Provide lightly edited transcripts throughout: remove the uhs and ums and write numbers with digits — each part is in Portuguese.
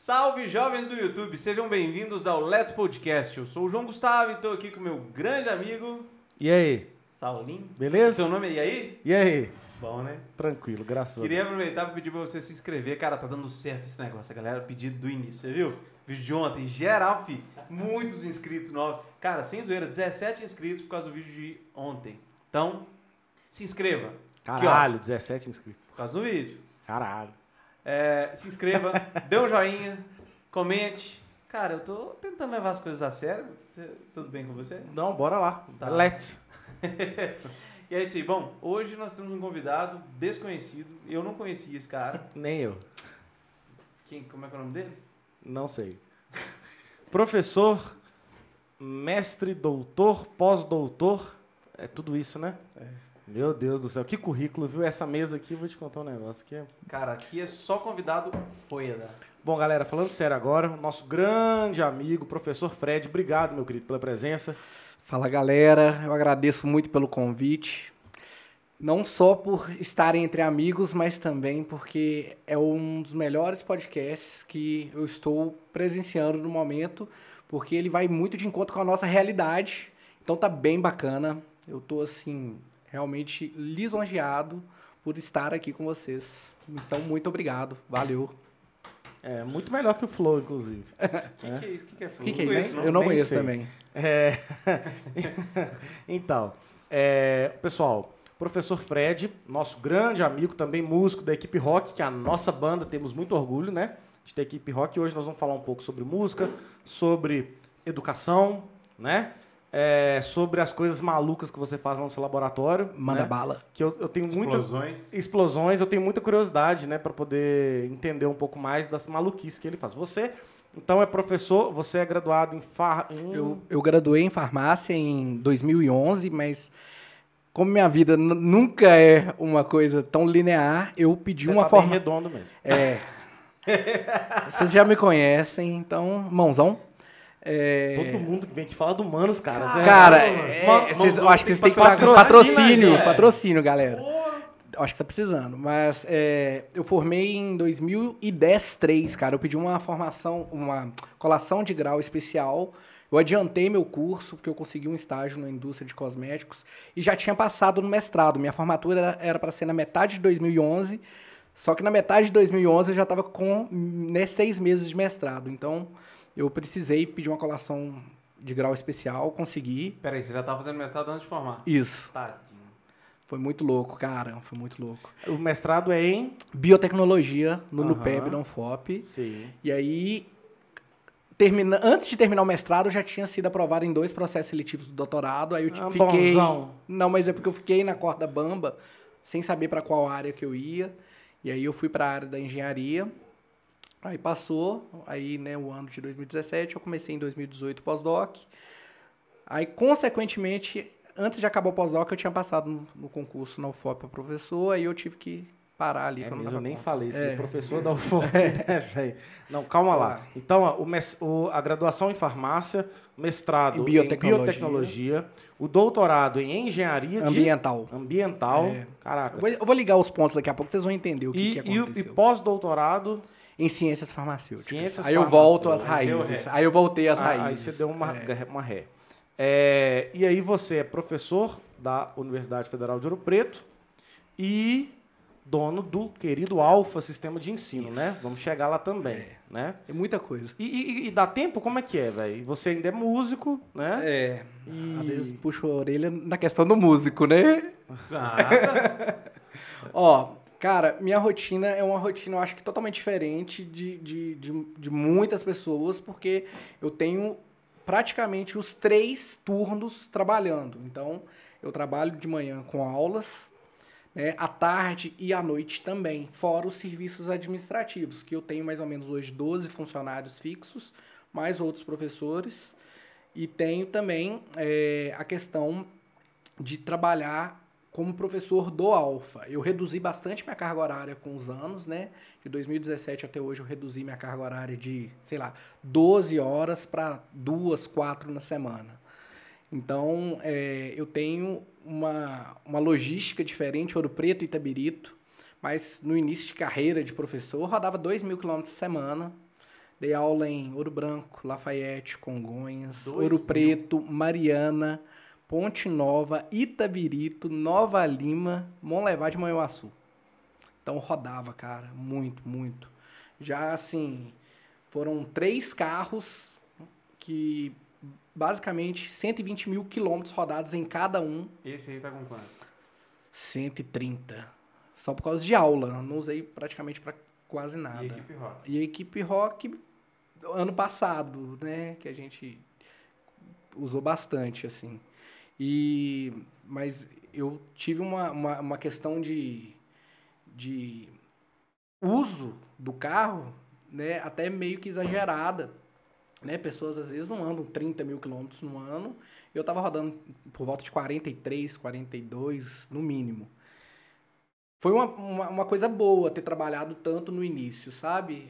Salve, jovens do YouTube! Sejam bem-vindos ao Let's Podcast. Eu sou o João Gustavo e estou aqui com meu grande amigo... E aí? Saulinho. Beleza? Seu nome é E aí? E aí? Bom, né? Tranquilo, graças a Deus. Queria aproveitar para pedir para você se inscrever. Cara, tá dando certo esse negócio. A galera pedido do início, você viu? Vídeo de ontem, geral, fi. Muitos inscritos novos. Cara, sem zoeira, 17 inscritos por causa do vídeo de ontem. Então, se inscreva. Caralho, Aqui, 17 inscritos. por causa do vídeo. Caralho. Se inscreva, dê um joinha, comente. Cara, eu tô tentando levar as coisas a sério. Tudo bem com você? Não, bora lá. Tá. Let's. E é isso aí. Bom, hoje nós temos um convidado desconhecido. Eu não conhecia esse cara. Nem eu. Como é que é o nome dele? Não sei. Professor, mestre, doutor, pós-doutor. É tudo isso, né? É. Meu Deus do céu. Que currículo, viu? Essa mesa aqui, eu vou te contar um negócio aqui. Cara, aqui é só convidado foda. Bom, galera, falando sério agora, o nosso grande amigo, professor Fred. Obrigado, meu querido, pela presença. Fala, galera, eu agradeço muito pelo convite, não só por estarem entre amigos, mas também porque é um dos melhores podcasts que eu estou presenciando no momento, porque ele vai muito de encontro com a nossa realidade, então tá bem bacana, eu tô assim, realmente lisonjeado por estar aqui com vocês, então muito obrigado, valeu. É, muito melhor que o Flow, inclusive. Que é isso? Que é O que é conheço, isso? não? Eu não nem conheço sei. também. Então, pessoal, professor Fred, nosso grande amigo, também músico da equipe rock, que é a nossa banda, temos muito orgulho, né, de ter equipe rock. E hoje nós vamos falar um pouco sobre música, sobre educação, né, sobre as coisas malucas que você faz lá no seu laboratório. Manda né, bala. que eu tenho muita... Explosões. Eu tenho muita curiosidade, né, para poder entender um pouco mais das maluquices que ele faz. Você, então, é professor, você é graduado em... Eu graduei em farmácia em 2011, mas como minha vida nunca é uma coisa tão linear, eu pedi uma bem forma... redondo mesmo. Vocês já me conhecem, então, mãozão. Todo mundo que vem te fala do Manos, cara. Cara, Mãozão eu acho que vocês têm que patrocina, patrocínio, gente. patrocínio, galera. Eu acho que tá precisando, mas eu formei em 2010, cara. Eu pedi uma formação, uma colação de grau especial. Eu adiantei meu curso, porque eu consegui um estágio na indústria de cosméticos e já tinha passado no mestrado. Minha formatura era para ser na metade de 2011, só que na metade de 2011 eu já estava com 6 meses de mestrado. Então, eu precisei pedir uma colação de grau especial, consegui. Peraí, você já tava fazendo mestrado antes de formar? Isso. Tadinho. Foi muito louco, cara. Foi muito louco. O mestrado é em... Biotecnologia, no Aham. NUPEB, na UFOP. Sim. E aí, antes de terminar o mestrado, eu já tinha sido aprovado em 2 processos seletivos do doutorado. Aí eu fiquei... Bonzão. Não, mas é porque eu fiquei na corda bamba, sem saber para qual área que eu ia. E aí eu fui para a área da engenharia. Aí passou, aí, né, o ano de 2017, eu comecei em 2018 pós-doc. Aí, consequentemente, antes de acabar o pós-doc, eu tinha passado no concurso na UFOP para professor, aí eu tive que parar ali. Mesmo, dava eu nem conta. falei isso. Professor da UFOP, né, velho? Não, calma lá. Então, ó, a graduação em farmácia, mestrado em biotecnologia, o doutorado em engenharia ambiental. Ambiental. Caraca. Eu vou ligar os pontos daqui a pouco, vocês vão entender o que aconteceu. E pós-doutorado... Em ciências farmacêuticas. Ciências aí eu volto às farmacêuticas. raízes. Aí eu voltei às raízes. Aí você deu uma ré. E aí você é professor da Universidade Federal de Ouro Preto e dono do querido Alfa Sistema de Ensino, né? Vamos chegar lá também, né? É muita coisa. E dá tempo? Como é que é, velho? Você ainda é músico, né? Às vezes puxo a orelha na questão do músico, né? Ó, cara, minha rotina é uma rotina, eu acho que totalmente diferente de muitas pessoas, porque eu tenho praticamente os 3 turnos trabalhando. Então, eu trabalho de manhã com aulas, né, à tarde e à noite também, fora os serviços administrativos, que eu tenho mais ou menos hoje 12 funcionários fixos, mais outros professores, e tenho também a questão de trabalhar como professor do Alfa. Eu reduzi bastante minha carga horária com os anos, né? De 2017 até hoje eu reduzi minha carga horária de, 12 horas para 2, 4 na semana. Então, eu tenho uma logística diferente, Ouro Preto e Itabirito, mas no início de carreira de professor, eu rodava 2.000 quilômetros por semana. Dei aula em Ouro Branco, Lafayette, Congonhas, 2000. Ouro Preto, Mariana, Ponte Nova, Itabirito, Nova Lima, Monlevade e Manhuaçu. Então rodava, cara, muito, muito. Já assim, foram 3 carros que basicamente 120 mil quilômetros rodados em cada um. Esse aí tá com quanto? 130. Só por causa de aula. Não usei praticamente para quase nada. E equipe rock? E a equipe rock, ano passado, né? Que a gente usou bastante, assim. Mas eu tive uma questão de uso do carro, né? Até meio que exagerada. Né? Pessoas, às vezes, não andam 30 mil quilômetros no ano. Eu tava rodando por volta de 43, 42, no mínimo. Foi uma coisa boa ter trabalhado tanto no início, sabe?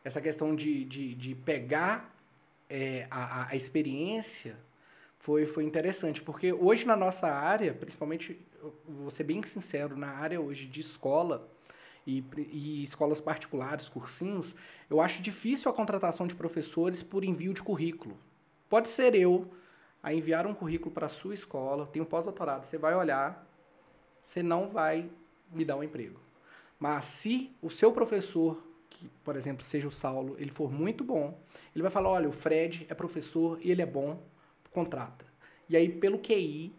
Essa questão de pegar a experiência foi interessante, porque hoje na nossa área, principalmente, eu vou ser bem sincero, na área hoje de escola e escolas particulares, cursinhos, eu acho difícil a contratação de professores por envio de currículo. Pode ser eu a enviar um currículo para a sua escola, eu tenho pós-doutorado, você vai olhar, você não vai me dar um emprego. Mas se o seu professor, que, por exemplo, seja o Saulo, ele for muito bom, ele vai falar, olha, o Fred é professor e ele é bom, contrata. E aí, pelo QI,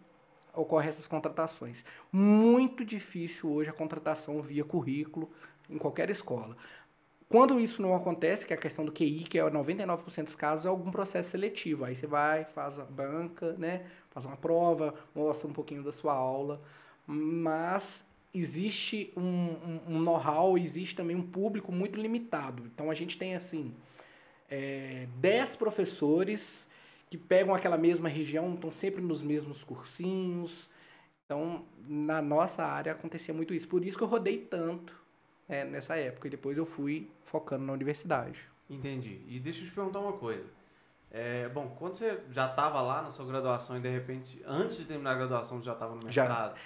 ocorrem essas contratações. Muito difícil hoje a contratação via currículo em qualquer escola. Quando isso não acontece, que é a questão do QI, que é 99% dos casos, é algum processo seletivo. Aí você vai, faz a banca, né? Faz uma prova, mostra um pouquinho da sua aula, mas existe um know-how, existe também um público muito limitado. Então a gente tem assim 10 professores que pegam aquela mesma região, estão sempre nos mesmos cursinhos. Então, na nossa área acontecia muito isso. Por isso que eu rodei tanto nessa época. E depois eu fui focando na universidade. Entendi. E deixa eu te perguntar uma coisa. Bom, quando você já estava lá na sua graduação e de repente, antes de terminar a graduação, você já estava no mestrado,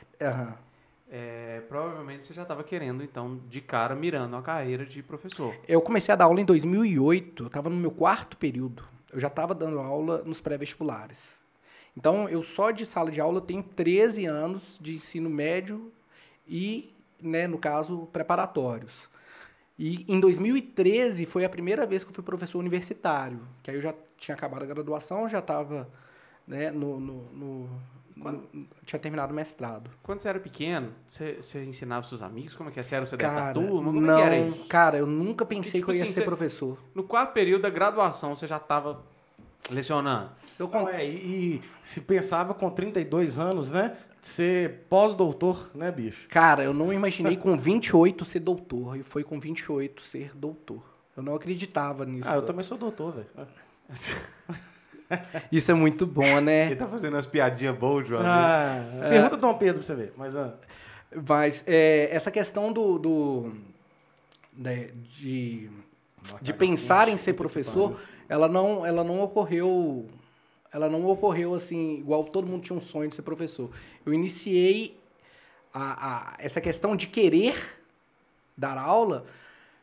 provavelmente você já estava querendo, então, de cara, mirando a carreira de professor. Eu comecei a dar aula em 2008, eu estava no meu 4º período. Eu já estava dando aula nos pré-vestibulares. Então, eu só de sala de aula eu tenho 13 anos de ensino médio e, né, no caso, preparatórios. E em 2013 foi a primeira vez que eu fui professor universitário, que aí eu já tinha acabado a graduação, já estava, né, tinha terminado o mestrado. Quando você era pequeno, você ensinava seus amigos? Como é que é? Você era o CDF Cara, da turma? Como não, é que era isso? cara, eu nunca pensei tipo que eu ia assim, ser professor. No 4º período da graduação, você já estava lecionando? E se pensava com 32 anos, né? Ser pós-doutor, né, bicho? Cara, eu não imaginei com 28 ser doutor. E foi com 28 ser doutor. Eu não acreditava nisso. Eu também sou doutor, velho. Isso é muito bom, né? Ele tá fazendo umas piadinhas boas, João. Pergunta do Dom Pedro pra você ver. Mas essa questão de pensar em ser professor, ela não ocorreu assim, igual todo mundo tinha um sonho de ser professor. Eu iniciei essa questão de querer dar aula.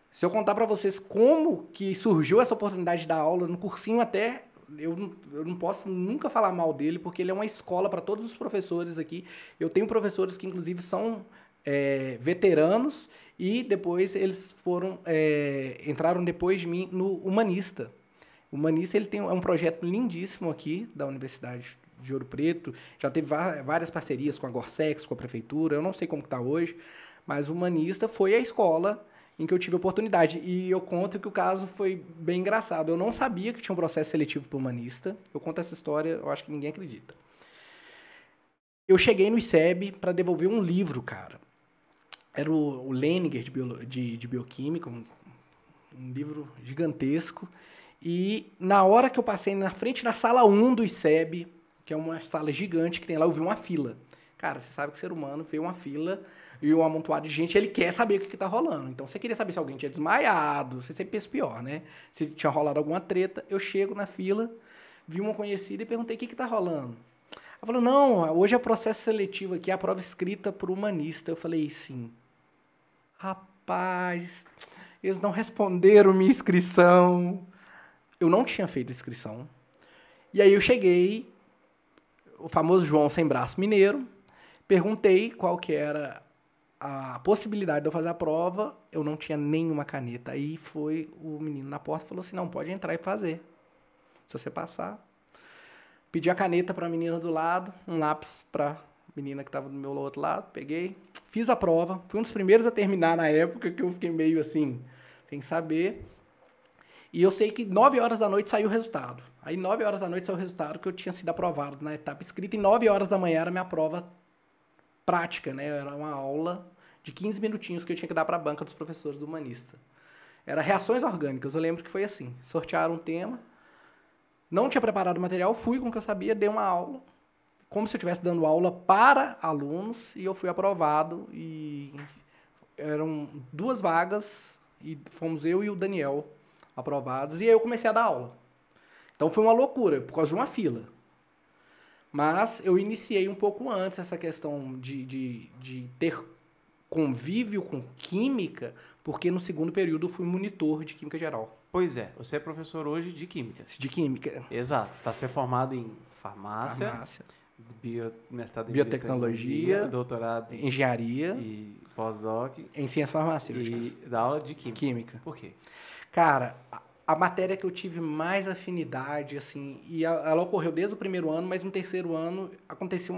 Se eu contar para vocês como que surgiu essa oportunidade de dar aula no cursinho, até eu não posso nunca falar mal dele, porque ele é uma escola para todos os professores aqui. Eu tenho professores que, inclusive, são veteranos e depois eles entraram depois de mim no Humanista. O Humanista ele é um projeto lindíssimo aqui da Universidade de Ouro Preto. Já teve várias parcerias com a Gorsex, com a prefeitura. Eu não sei como está hoje, mas o Humanista foi a escola em que eu tive oportunidade. E eu conto que o caso foi bem engraçado. Eu não sabia que tinha um processo seletivo para o Humanista. Eu conto essa história, eu acho que ninguém acredita. Eu cheguei no ICEB para devolver um livro, cara. Era o Leninger de Bioquímica, um livro gigantesco. E na hora que eu passei na frente da sala 1 do ICEB, que é uma sala gigante que tem lá, eu vi uma fila. Cara, você sabe que o ser humano vê uma fila e um amontoado de gente, ele quer saber o que tá rolando. Então, você queria saber se alguém tinha desmaiado, você sempre pensa pior, né? Se tinha rolado alguma treta. Eu chego na fila, vi uma conhecida e perguntei o que tá rolando. Ela falou, não, hoje é processo seletivo aqui, é a prova escrita por Humanista. Eu falei, sim. Rapaz, eles não responderam minha inscrição. Eu não tinha feito inscrição. E aí eu cheguei, o famoso João sem braço mineiro, perguntei qual que era a possibilidade de eu fazer a prova, eu não tinha nenhuma caneta. Aí foi o menino na porta e falou assim, não, pode entrar e fazer. Se você passar. Pedi a caneta para a menina do lado, um lápis para a menina que estava do meu outro lado, peguei, fiz a prova, fui um dos primeiros a terminar na época, que eu fiquei meio assim, sem saber. E eu sei que 9 horas da noite saiu o resultado. Aí 9 horas da noite saiu o resultado que eu tinha sido aprovado na etapa escrita, e 9 horas da manhã era a minha prova prática, né? Era uma aula de 15 minutinhos que eu tinha que dar para a banca dos professores do humanista. Era reações orgânicas, eu lembro que foi assim, sortearam um tema, não tinha preparado o material, fui com o que eu sabia, dei uma aula, como se eu estivesse dando aula para alunos, e eu fui aprovado, e eram 2 vagas, e fomos eu e o Daniel aprovados, e aí eu comecei a dar aula. Então foi uma loucura, por causa de uma fila. Mas eu iniciei um pouco antes essa questão de ter convívio com química, porque no segundo período eu fui monitor de química geral. Pois é, você é professor hoje de química. De química. Exato. Está ser formado em farmácia, mestrado em biotecnologia, doutorado em engenharia e pós-doc em ciências farmacêuticas. e dá aula de química. Química. Por quê? Cara, a matéria que eu tive mais afinidade, assim, e ela ocorreu desde o primeiro ano, mas no terceiro ano aconteceu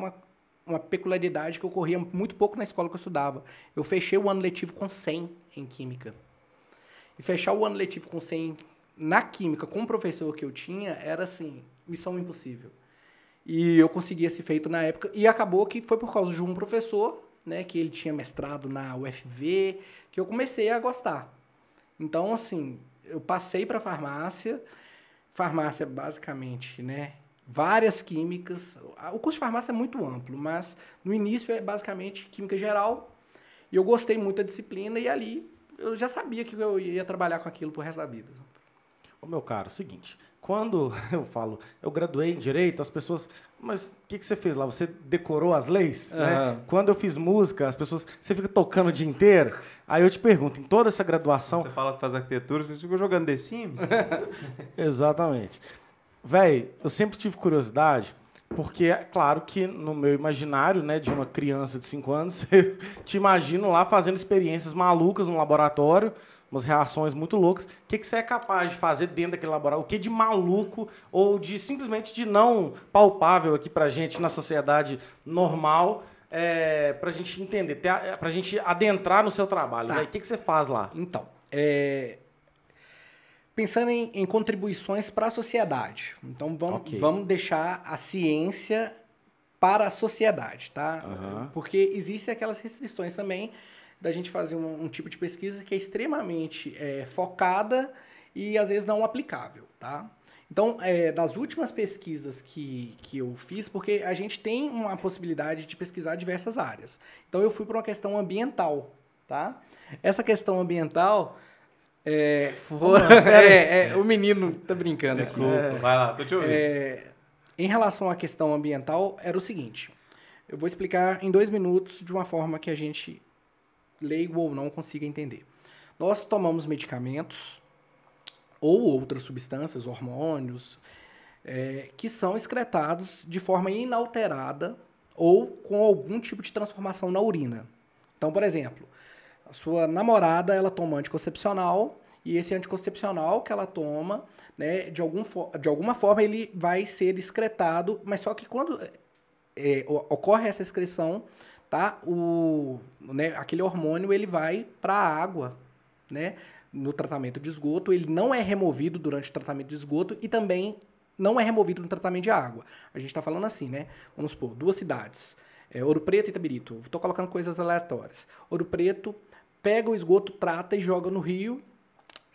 uma peculiaridade que ocorria muito pouco na escola que eu estudava. Eu fechei o ano letivo com 100 em química. E fechar o ano letivo com 100 na química com o professor que eu tinha era, assim, missão impossível. E eu consegui esse feito na época. E acabou que foi por causa de um professor, né, que ele tinha mestrado na UFV, que eu comecei a gostar. Então, assim, eu passei para farmácia. Farmácia, basicamente, né, várias químicas. O curso de farmácia é muito amplo, mas no início é basicamente química geral. E eu gostei muito da disciplina e ali eu já sabia que eu ia trabalhar com aquilo pro resto da vida. Ô, meu caro, seguinte, quando eu falo, eu graduei em Direito, as pessoas, mas o que você fez lá? Você decorou as leis? Né? Quando eu fiz música, as pessoas, você fica tocando o dia inteiro? Aí eu te pergunto, em toda essa graduação... Você fala que faz arquitetura, você fica jogando The Sims? Exatamente. Véi, eu sempre tive curiosidade, porque é claro que no meu imaginário, né, de uma criança de 5 anos, eu te imagino lá fazendo experiências malucas no laboratório, umas reações muito loucas. O que você é capaz de fazer dentro daquele laboratório? O que de maluco ou de simplesmente de não palpável aqui pra gente na sociedade normal, pra gente entender, pra gente adentrar no seu trabalho? Tá. O que você faz lá? Então, pensando em contribuições para a sociedade. Então, vamos deixar a ciência para a sociedade, tá? Porque existem aquelas restrições também da gente fazer um tipo de pesquisa que é extremamente focada e, às vezes, não aplicável, tá? Então, das últimas pesquisas que eu fiz, porque a gente tem uma possibilidade de pesquisar diversas áreas. Então, eu fui para uma questão ambiental, tá? Essa questão ambiental... o menino tá brincando. Desculpa, vai lá, tô te ouvindo. Em relação à questão ambiental, era o seguinte. Eu vou explicar em 2 minutos de uma forma que a gente, leigo ou não, consiga entender. Nós tomamos medicamentos ou outras substâncias, hormônios, que são excretados de forma inalterada ou com algum tipo de transformação na urina. Então, por exemplo, a sua namorada, ela toma anticoncepcional e esse anticoncepcional que ela toma, né, de alguma forma ele vai ser excretado, mas só que quando ocorre essa excreção, tá, aquele hormônio ele vai para a água, né, no tratamento de esgoto, ele não é removido durante o tratamento de esgoto e também não é removido no tratamento de água. A gente está falando assim, né, vamos supor, 2 cidades, Ouro Preto e Itabirito, estou colocando coisas aleatórias. Ouro Preto pega o esgoto, trata e joga no rio.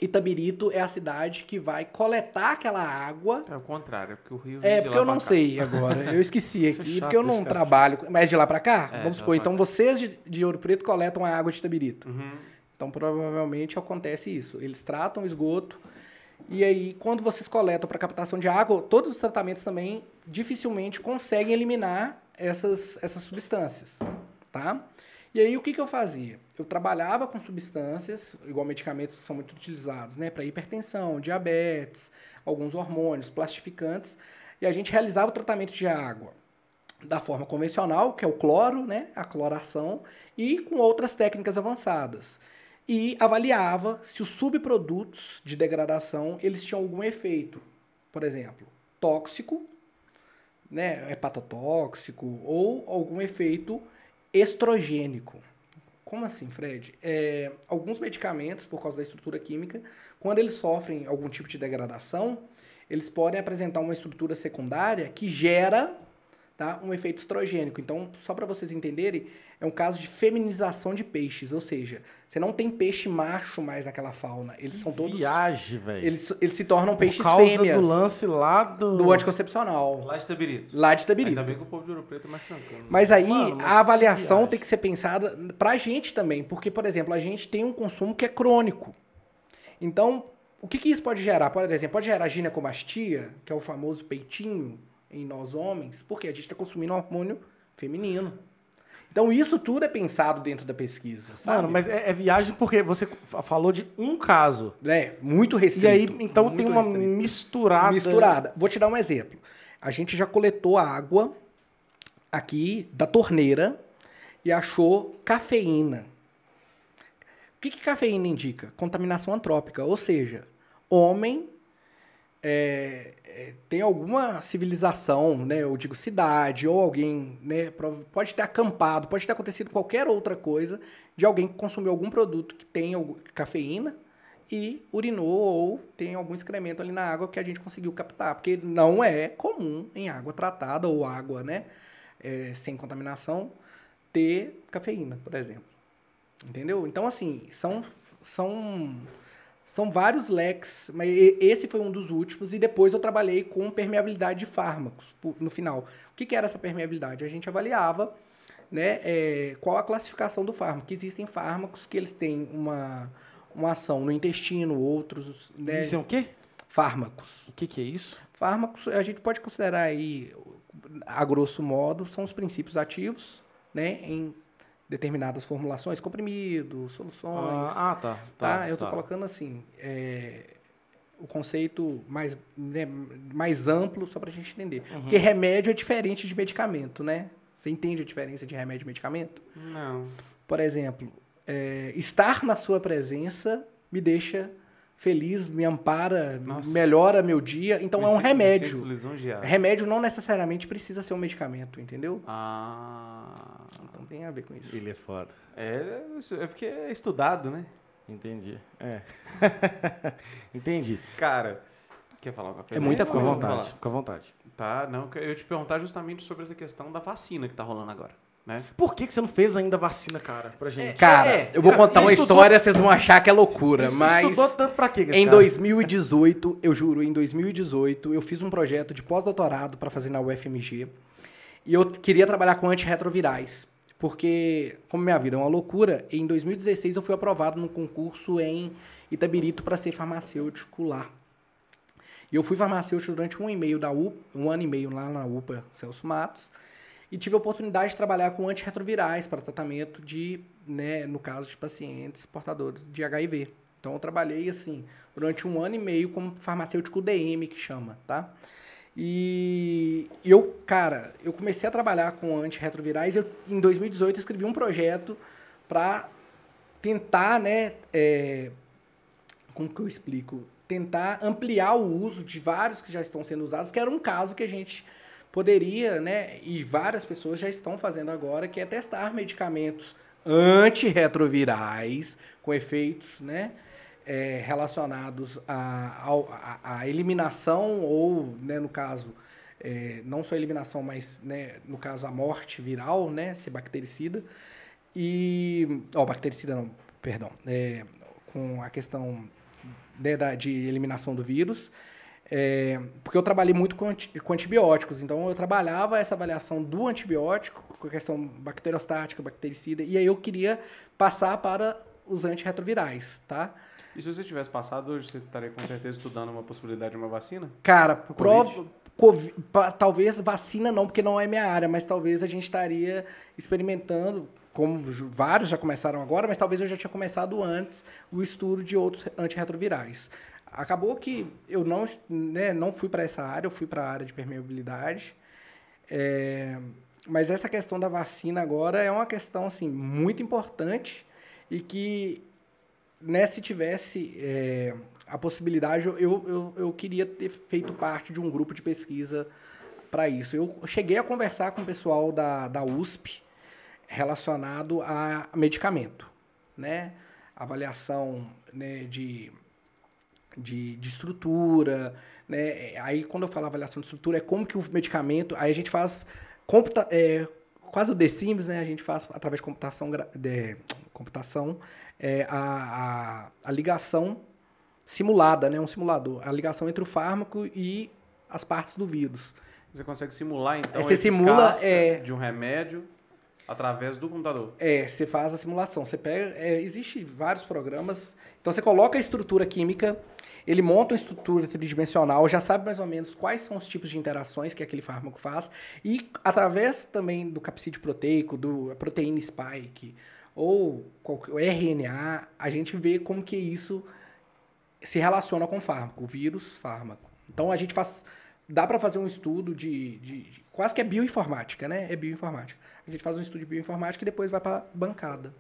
Itabirito é a cidade que vai coletar aquela água. É o contrário, porque o rio vem de lá eu não sei agora. Eu esqueci aqui, porque eu não trabalho. Mas de lá para cá? Vamos supor, então vocês de Ouro Preto coletam a água de Itabirito. Então provavelmente acontece isso. Eles tratam o esgoto e aí quando vocês coletam para captação de água, todos os tratamentos também dificilmente conseguem eliminar essas substâncias, tá? E aí, o que eu fazia? Eu trabalhava com substâncias, igual medicamentos que são muito utilizados, né, para hipertensão, diabetes, alguns hormônios, plastificantes, e a gente realizava o tratamento de água da forma convencional, que é o cloro, né, a cloração, e com outras técnicas avançadas. E avaliava se os subprodutos de degradação eles tinham algum efeito, por exemplo, tóxico, né, hepatotóxico, ou algum efeito estrogênico. Como assim, Fred? Alguns medicamentos, por causa da estrutura química, quando eles sofrem algum tipo de degradação, eles podem apresentar uma estrutura secundária que gera, tá, um efeito estrogênico. Então, só para vocês entenderem, é um caso de feminização de peixes, ou seja, você não tem peixe macho mais naquela fauna. Eles são todos... Viagem, velho. Eles se tornam peixes Por causa fêmeas. do lance lá do... Do anticoncepcional. Lá de Itabirito. Lá de Itabirito. Ainda bem que o povo de Ouro Preto é mais tranquilo. Né? Mas aí, Mano, mas a avaliação viagem. tem que ser pensada pra gente também. Porque, por exemplo, a gente tem um consumo que é crônico. Então, o que isso pode gerar? Por exemplo, pode gerar ginecomastia, que é o famoso peitinho em nós homens, porque a gente está consumindo um hormônio feminino. Então, isso tudo é pensado dentro da pesquisa, sabe? Mano, mas é viagem porque você falou de um caso. Muito restrito. E aí, então muito tem uma restrito. misturada. Vou te dar um exemplo. A gente já coletou água aqui da torneira e achou cafeína. O que cafeína indica? Contaminação antrópica, ou seja, homem tem alguma civilização, né? Eu digo cidade, ou alguém, né? Pode ter acampado, pode ter acontecido qualquer outra coisa de alguém que consumiu algum produto que tem cafeína e urinou ou tem algum excremento ali na água que a gente conseguiu captar, porque não é comum em água tratada ou água, né? Sem contaminação ter cafeína, por exemplo. Entendeu? Então, assim, são vários leques, mas esse foi um dos últimos, e depois eu trabalhei com permeabilidade de fármacos no final. O que era essa permeabilidade? A gente avaliava, né, qual a classificação do fármaco. Existem fármacos que eles têm uma ação no intestino, outros... Né, Existem o quê? Fármacos. O que é isso? Fármacos, a gente pode considerar aí, a grosso modo, são os princípios ativos, né, em determinadas formulações, comprimidos, soluções. Tá. Eu tô colocando assim, o conceito mais, né, mais amplo, só pra gente entender. Porque remédio é diferente de medicamento, né? Você entende a diferença de remédio e medicamento? Não. Por exemplo, estar na sua presença me deixa feliz, me ampara, melhora meu dia. Então é um remédio. Remédio não necessariamente precisa ser um medicamento, entendeu? Então tem a ver com isso. Ele é foda. É porque é estudado, né? Entendi. Entendi. Cara, quer falar alguma coisa? muita Fica à coisa. vontade, fica à vontade. Tá, não, eu ia te perguntar justamente sobre essa questão da vacina que tá rolando agora, né? Por que você não fez ainda vacina, cara, pra gente? Cara, eu vou contar uma história, vocês vão achar que é loucura, Você mas... estudou tanto pra quê, Em cara? 2018, eu juro, em 2018, eu fiz um projeto de pós-doutorado para fazer na UFMG. E eu queria trabalhar com antirretrovirais. Porque, como minha vida é uma loucura, em 2016 eu fui aprovado num concurso em Itabirito para ser farmacêutico lá. E eu fui farmacêutico durante um ano e meio lá na UPA Celso Matos. E tive a oportunidade de trabalhar com antirretrovirais para tratamento de, né, no caso de pacientes portadores de HIV. Então eu trabalhei assim, durante um ano e meio como farmacêutico DM, que chama, tá? E eu comecei a trabalhar com antirretrovirais. Em 2018, eu escrevi um projeto para tentar, né, como que eu explico? Tentar ampliar o uso de vários que já estão sendo usados, que era um caso que a gente poderia, né, e várias pessoas já estão fazendo agora, que é testar medicamentos antirretrovirais com efeitos, né, relacionados à eliminação ou, né, no caso, não só a eliminação, mas, né, no caso, a morte viral, né, ser bactericida. Bactericida não, perdão. Com a questão, né, de eliminação do vírus. Porque eu trabalhei muito com antibióticos, então eu trabalhava essa avaliação do antibiótico, com a questão bacteriostática, bactericida, e aí eu queria passar para os antirretrovirais, tá? E se você tivesse passado hoje, você estaria com certeza estudando uma possibilidade de uma vacina? Cara, talvez vacina não, porque não é minha área, mas talvez a gente estaria experimentando como vários já começaram agora, mas talvez eu já tinha começado antes o estudo de outros antirretrovirais. Acabou que eu não fui para essa área, eu fui para a área de permeabilidade. Mas essa questão da vacina agora é uma questão assim, muito importante e que, né, se tivesse a possibilidade, eu queria ter feito parte de um grupo de pesquisa para isso. Eu cheguei a conversar com o pessoal da USP relacionado a medicamento, né? Avaliação, né, de estrutura, né? Aí, quando eu falo avaliação de estrutura, é como que o medicamento... Aí a gente faz... quase o The Sims, né? A gente faz, através de computação, a ligação simulada, né? Um simulador. A ligação entre o fármaco e as partes do vírus. Você consegue simular, então, você simula de um remédio através do computador. Você faz a simulação. Você pega... existe vários programas. Então, você coloca a estrutura química, ele monta uma estrutura tridimensional, já sabe mais ou menos quais são os tipos de interações que aquele fármaco faz. E, através também do capsídeo proteico, da proteína spike, ou o RNA, a gente vê como que isso se relaciona com o fármaco, o vírus, fármaco. Então, a gente faz... Dá para fazer um estudo de quase que é bioinformática, né? É bioinformática. A gente faz um estudo de bioinformática e depois vai para bancada.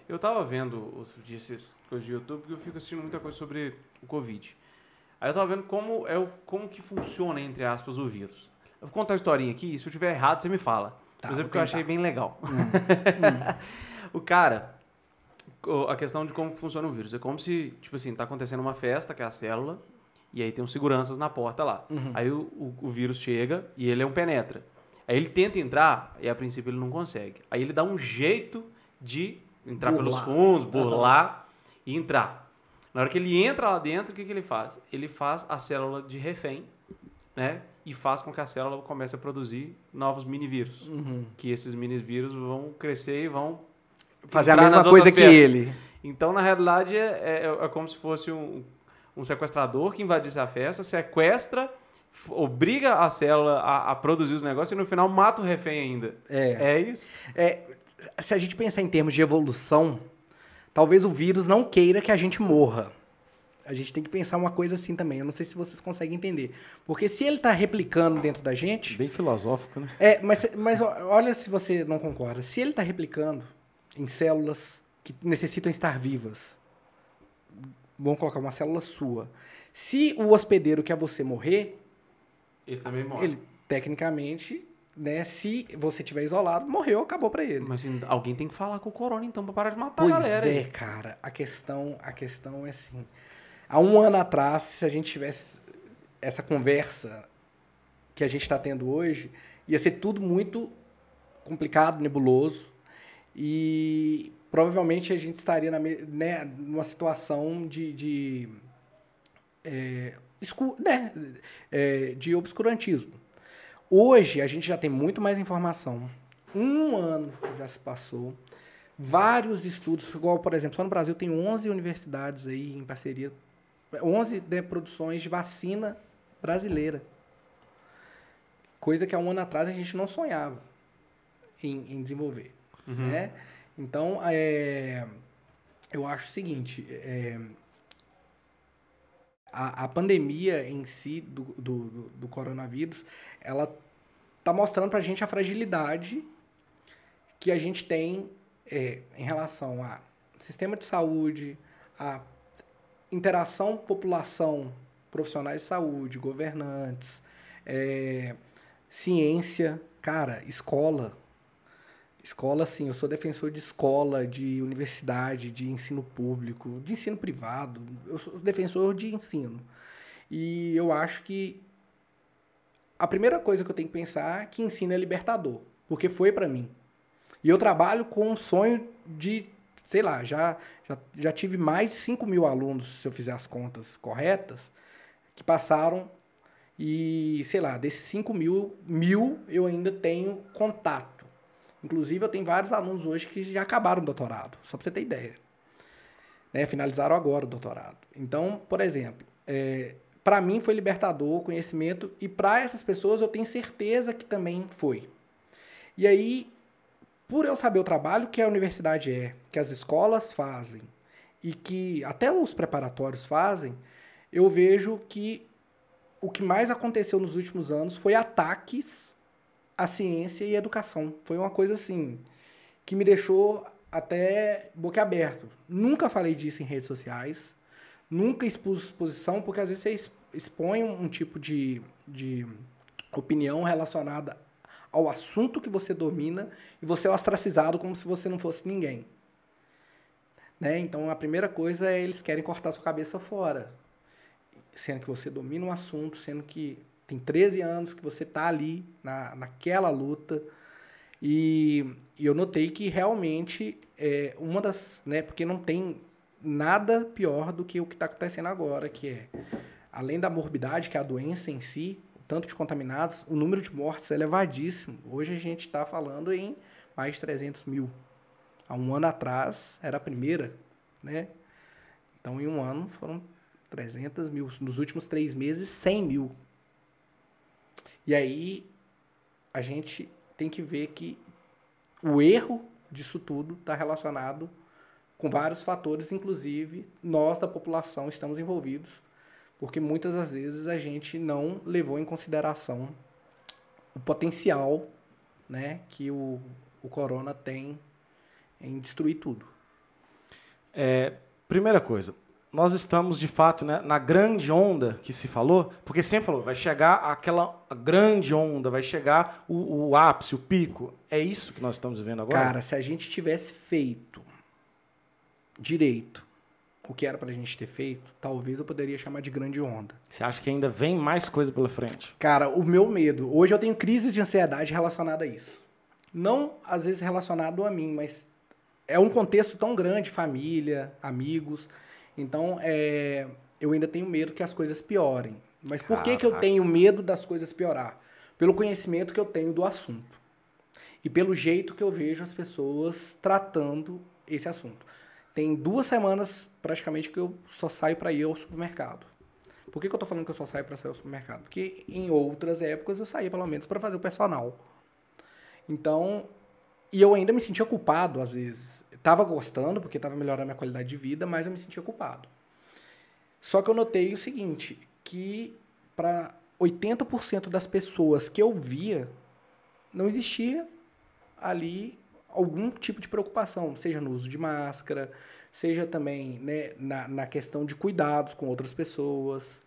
Eu tava vendo essas coisas de YouTube porque eu fico assistindo muita coisa sobre o Covid. Aí eu tava vendo como que funciona, entre aspas, o vírus. Eu vou contar uma historinha aqui e se eu estiver errado, você me fala. Tá, Mas é porque eu achei bem legal. O cara, a questão de como funciona o vírus. É como se, tipo assim, tá acontecendo uma festa, que é a célula, e aí tem uns seguranças na porta lá. Aí o vírus chega e ele penetra. Aí ele tenta entrar e a princípio ele não consegue. Aí ele dá um jeito de entrar pelos fundos, burlar e entrar. Na hora que ele entra lá dentro, o que ele faz? Ele faz a célula de refém, né? E faz com que a célula comece a produzir novos minivírus. Que esses minivírus vão crescer e vão fazer a mesma coisa que ele. Então, na realidade, é como se fosse um sequestrador que invadisse a festa, sequestra, obriga a célula a produzir os negócios e no final mata o refém ainda. É isso? Se a gente pensar em termos de evolução, talvez o vírus não queira que a gente morra. A gente tem que pensar uma coisa assim também. Eu não sei se vocês conseguem entender. Porque se ele está replicando dentro da gente... Bem filosófico, né? Mas olha se você não concorda. Se ele está replicando em células que necessitam estar vivas, vamos colocar uma célula sua. Se o hospedeiro quer você morrer... Ele também morre. Ele, tecnicamente... Né, se você estiver isolado, morreu, acabou pra ele. Mas assim, alguém tem que falar com o corona, então, pra parar de matar a galera. Pois cara. A questão é assim... Há um ano atrás, se a gente tivesse essa conversa que a gente está tendo hoje, ia ser tudo muito complicado, nebuloso. E provavelmente a gente estaria numa situação de obscurantismo. Hoje, a gente já tem muito mais informação. Um ano já se passou. Vários estudos, igual, por exemplo, só no Brasil tem 11 universidades aí em parceria, 11 produções de vacina brasileira. Coisa que há um ano atrás a gente não sonhava em desenvolver. Né? Então, eu acho o seguinte... A pandemia em si do coronavírus, ela está mostrando para a gente a fragilidade que a gente tem em relação a sistema de saúde, a interação população, profissionais de saúde, governantes, ciência, cara, escola. Escola, sim, eu sou defensor de escola, de universidade, de ensino público, de ensino privado. Eu sou defensor de ensino. E eu acho que a primeira coisa que eu tenho que pensar é que ensino é libertador, porque foi para mim. E eu trabalho com um sonho de, sei lá, já tive mais de 5 mil alunos, se eu fizer as contas corretas, que passaram e, sei lá, desses 5 mil eu ainda tenho contato. Inclusive, eu tenho vários alunos hoje que já acabaram o doutorado, só para você ter ideia. Né? Finalizaram agora o doutorado. Então, por exemplo, para mim foi libertador o conhecimento e para essas pessoas eu tenho certeza que também foi. E aí, por eu saber o trabalho que a universidade que as escolas fazem e que até os preparatórios fazem, eu vejo que o que mais aconteceu nos últimos anos foi ataques à ciência e à educação. Foi uma coisa assim que me deixou até boquiaberto. Nunca falei disso em redes sociais, nunca expus posição, porque às vezes você expõe um tipo de opinião relacionada ao assunto que você domina e você é ostracizado como se você não fosse ninguém. Né? Então, a primeira coisa é eles querem cortar sua cabeça fora. Sendo que você domina um assunto, sendo que tem 13 anos que você está ali naquela luta. E eu notei que realmente uma das... Né, porque não tem nada pior do que o que está acontecendo agora, que é, além da morbidade, que é a doença em si, tanto de contaminados, o número de mortes é elevadíssimo. Hoje a gente está falando em mais de 300 mil. Há um ano atrás era a primeira, né? Então, em um ano foram 300 mil. Nos últimos 3 meses, 100 mil. E aí, a gente tem que ver que o erro disso tudo está relacionado com vários fatores, inclusive nós da população estamos envolvidos, porque muitas das vezes a gente não levou em consideração o potencial, né, que o corona tem em destruir tudo. Primeira coisa, nós estamos, de fato, né, na grande onda que se falou, porque sempre falou, vai chegar aquela grande onda, vai chegar o ápice, o pico. É isso que nós estamos vivendo agora? Cara, se a gente tivesse feito direito o que era pra gente ter feito, talvez eu poderia chamar de grande onda. Você acha que ainda vem mais coisa pela frente? Cara, o meu medo... Hoje eu tenho crises de ansiedade relacionada a isso. Não, às vezes, relacionado a mim, mas é um contexto tão grande, família, amigos. Então, eu ainda tenho medo que as coisas piorem. Mas por que eu tenho medo das coisas piorar? Pelo conhecimento que eu tenho do assunto. E pelo jeito que eu vejo as pessoas tratando esse assunto. Tem 2 semanas, praticamente, que eu só saio para ir ao supermercado. Por que eu tô falando que eu só saio para sair ao supermercado? Porque em outras épocas eu saía, pelo menos, para fazer o personal. Então, e eu ainda me sentia culpado, às vezes. Tava gostando, porque tava melhorando a minha qualidade de vida, mas eu me sentia culpado. Só que eu notei o seguinte, que para 80% das pessoas que eu via, não existia ali algum tipo de preocupação, seja no uso de máscara, seja também, né, na questão de cuidados com outras pessoas.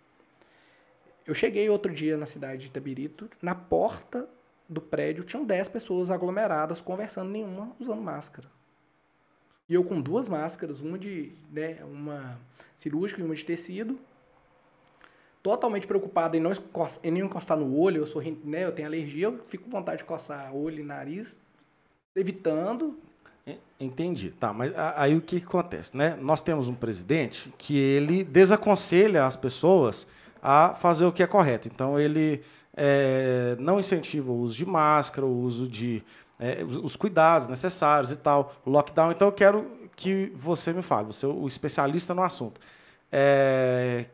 Eu cheguei outro dia na cidade de Itabirito, na porta do prédio tinham 10 pessoas aglomeradas, conversando, nenhuma usando máscara. E eu com 2 máscaras, uma cirúrgica e uma de tecido, totalmente preocupado em não encostar no olho, eu tenho alergia, eu fico com vontade de coçar olho e nariz, evitando. Entendi. Tá, mas aí o que acontece, né? Nós temos um presidente que ele desaconselha as pessoas a fazer o que é correto. Então, ele não incentiva o uso de máscara, o uso de os cuidados necessários e tal, o lockdown. Então, eu quero que você me fale, você é o especialista no assunto.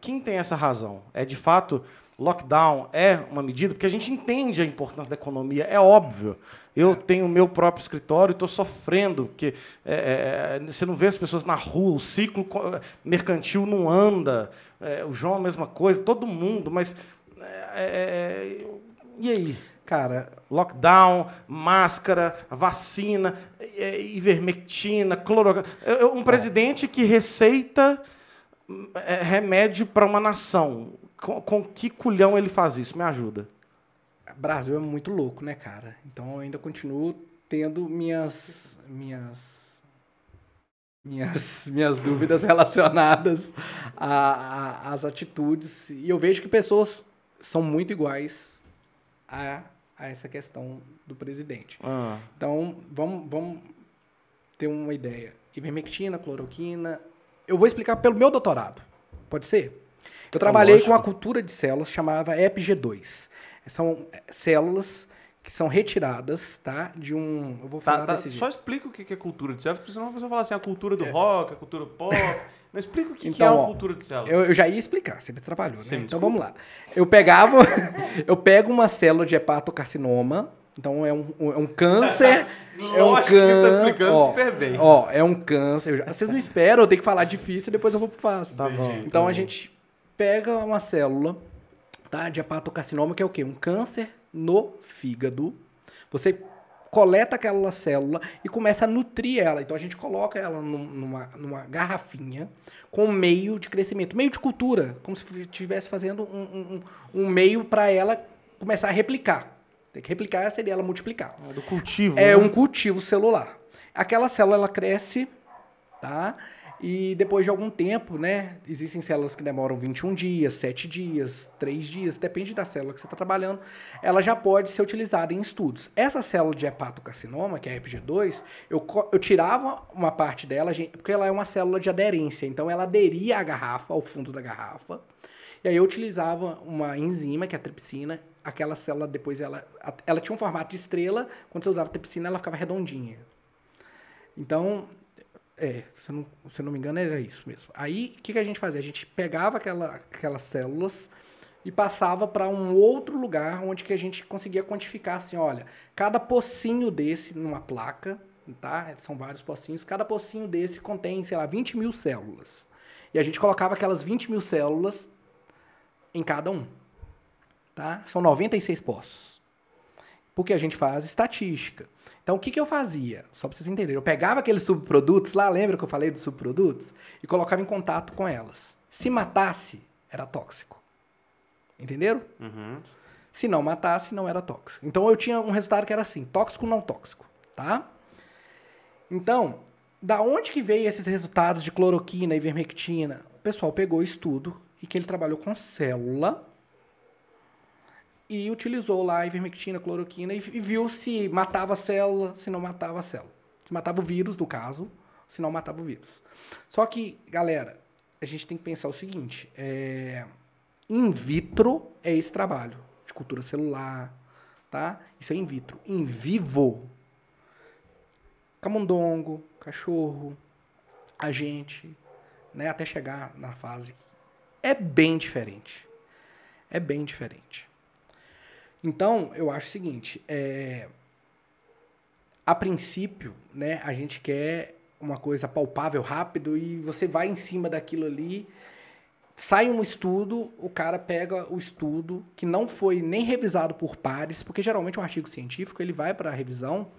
Quem tem essa razão? De fato, lockdown é uma medida? Porque a gente entende a importância da economia, é óbvio. Eu tenho o meu próprio escritório e estou sofrendo, porque você não vê as pessoas na rua, o ciclo mercantil não anda, o João a mesma coisa, todo mundo, mas... e aí? Cara, lockdown, máscara, vacina, ivermectina, cloroquina. Um presidente que receita remédio para uma nação. Com que culhão ele faz isso? Me ajuda. O Brasil é muito louco, né, cara? Então eu ainda continuo tendo minhas dúvidas relacionadas às atitudes. E eu vejo que pessoas são muito iguais a essa questão do presidente. Então, vamos ter uma ideia. Ivermectina, cloroquina. Eu vou explicar pelo meu doutorado. Pode ser? Eu trabalhei com a cultura de células, chamava EPG2. São células que são retiradas, tá? De um... Eu vou falar desse jeito. Só explica o que é cultura de células, porque senão a pessoa fala assim, a cultura do rock, a cultura pop... Não explica o que é uma cultura de células. Eu já ia explicar, você me atrapalhou, né? Então vamos lá. Eu pego uma célula de hepatocarcinoma, Então é um câncer. Lógico que ele tá explicando super bem. Ó, é um câncer. Vocês não esperam, eu tenho que falar difícil e depois eu vou pro fácil. Tá bom. Então a gente pega uma célula, tá, de hepatocarcinoma, que é o quê? Um câncer no fígado. Você coleta aquela célula e começa a nutrir ela. Então a gente coloca ela numa garrafinha com meio de crescimento, meio de cultura, como se estivesse fazendo um meio para ela começar a replicar. Tem que replicar seria ela multiplicar. Do cultivo. É né? um cultivo celular. Aquela célula, ela cresce, tá? E depois de algum tempo, né? Existem células que demoram 21 dias, 7 dias, 3 dias, depende da célula que você está trabalhando, ela já pode ser utilizada em estudos. Essa célula de hepatocarcinoma, que é a EPG2, eu tirava uma parte dela, porque ela é uma célula de aderência, então ela aderia à garrafa, ao fundo da garrafa, e aí eu utilizava uma enzima, que é a tripsina. Aquela célula, depois, ela tinha um formato de estrela. Quando você usava tripsina, ela ficava redondinha. Então, se eu não me engano, era isso mesmo. Aí, o que a gente fazia? A gente pegava aquelas células e passava para um outro lugar onde que a gente conseguia quantificar assim, olha, cada pocinho desse numa placa, tá? São vários pocinhos. Cada pocinho desse contém, sei lá, 20 mil células. E a gente colocava aquelas 20 mil células em cada um. Tá? São 96 poços. Porque a gente faz estatística. Então, o que eu fazia? Só para vocês entenderem. Eu pegava aqueles subprodutos lá, lembra que eu falei dos subprodutos? E colocava em contato com elas. Se matasse, era tóxico. Entenderam? Uhum. Se não matasse, não era tóxico. Então, eu tinha um resultado que era assim, tóxico, não tóxico. Tá? Então, da onde que veio esses resultados de cloroquina e ivermectina? O pessoal pegou o estudo e que ele trabalhou com célula e utilizou lá a ivermectina, cloroquina e viu se matava a célula, se não matava a célula. Se matava o vírus, no caso, se não matava o vírus. Só que, galera, a gente tem que pensar o seguinte, in vitro é esse trabalho de cultura celular, tá? Isso é in vitro. In vivo, camundongo, cachorro, a gente, né, até chegar na fase, é bem diferente. É bem diferente. Então, eu acho o seguinte, a princípio, né, a gente quer uma coisa palpável, rápido, e você vai em cima daquilo ali, sai um estudo, o cara pega o estudo, que não foi nem revisado por pares, porque geralmente um artigo científico, ele vai para a revisão,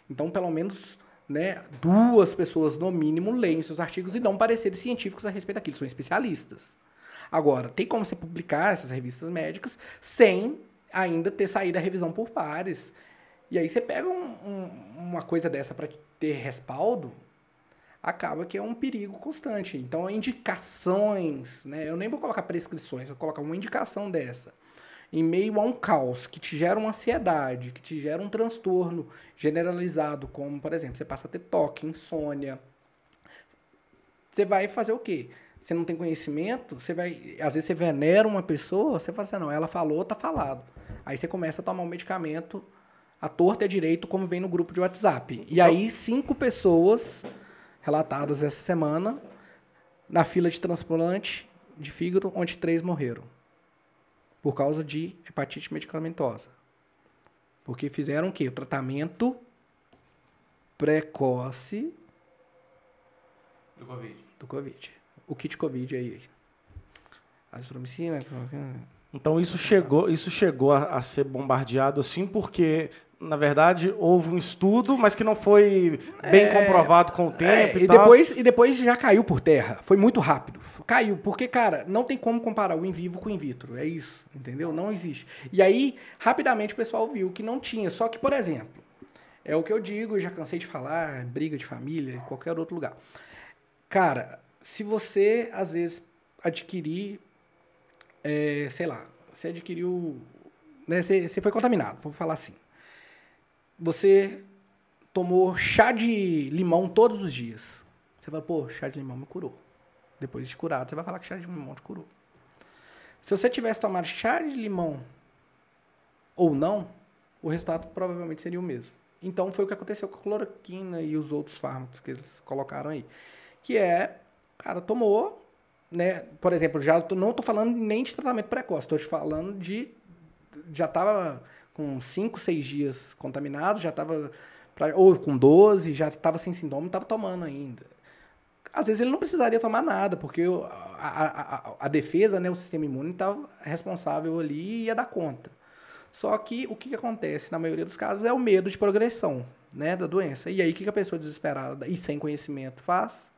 então pelo menos, né, 2 pessoas no mínimo leem seus artigos e dão pareceres científicos a respeito daquilo, são especialistas. Agora, tem como você publicar essas revistas médicas sem ainda ter saído a revisão por pares. E aí você pega uma coisa dessa para ter respaldo, acaba que é um perigo constante. Então, indicações, né? Eu nem vou colocar prescrições, eu vou colocar uma indicação dessa. Em meio a um caos que te gera uma ansiedade, que te gera um transtorno generalizado, como, por exemplo, você passa a ter toque, insônia. Você vai fazer o quê? Você não tem conhecimento, às vezes você venera uma pessoa, você fala assim, não, ela falou, tá falado. Aí você começa a tomar um medicamento à torta e à direito, como vem no grupo de WhatsApp. E aí 5 pessoas relatadas essa semana na fila de transplante de fígado, onde 3 morreram. Por causa de hepatite medicamentosa. Porque fizeram o quê? O tratamento precoce do Covid. O kit Covid aí. Azitromicina. Então isso chegou a ser bombardeado assim porque, na verdade, houve um estudo, mas que não foi bem comprovado com o tempo e tal. Depois já caiu por terra. Foi muito rápido. Caiu, porque, cara, não tem como comparar o in vivo com o in vitro. É isso, entendeu? Não existe. E aí, rapidamente, o pessoal viu que não tinha. Só que, por exemplo, é o que eu digo, eu já cansei de falar, briga de família, em qualquer outro lugar. Cara, se você, às vezes, adquirir, sei lá, você adquiriu, né, você foi contaminado, vou falar assim. Você tomou chá de limão todos os dias. Você fala, pô, chá de limão me curou. Depois de curado, você vai falar que chá de limão te curou. Se você tivesse tomado chá de limão ou não, o resultado provavelmente seria o mesmo. Então, foi o que aconteceu com a cloroquina e os outros fármacos que eles colocaram aí. Que o cara tomou, né? Por exemplo, não estou falando nem de tratamento precoce, estou te falando já estava com 5, 6 dias contaminado, já estava, ou com 12, já estava sem sintoma, estava tomando ainda. Às vezes ele não precisaria tomar nada, porque a defesa, né, o sistema imune estava responsável ali e ia dar conta. Só que o que acontece na maioria dos casos é o medo de progressão, né, da doença. E aí o que a pessoa desesperada e sem conhecimento faz?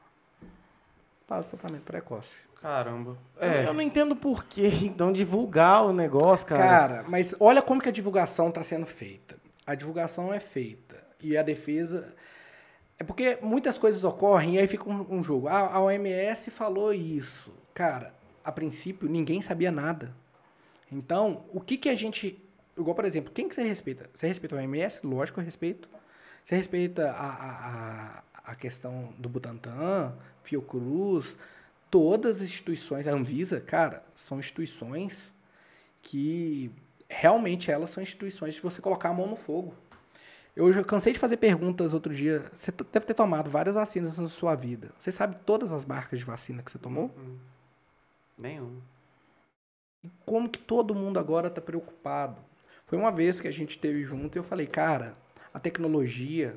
Faz tratamento precoce. Caramba. Eu não entendo por que, então, divulgar o negócio, cara. Cara, mas olha como que a divulgação está sendo feita. A divulgação é feita e a defesa... É porque muitas coisas ocorrem e aí fica um jogo. A OMS falou isso. Cara, a princípio ninguém sabia nada. Então, o que a gente... Igual, por exemplo, quem que você respeita? Você respeita a OMS? Lógico que eu respeito. Você respeita a questão do Butantan, Fiocruz, todas as instituições, a Anvisa, cara, são instituições que realmente elas são instituições de você colocar a mão no fogo. Eu já cansei de fazer perguntas outro dia. Você deve ter tomado várias vacinas na sua vida. Você sabe todas as marcas de vacina que você tomou? Nenhum. E como que todo mundo agora está preocupado? Foi uma vez que a gente esteve junto e eu falei, cara, a tecnologia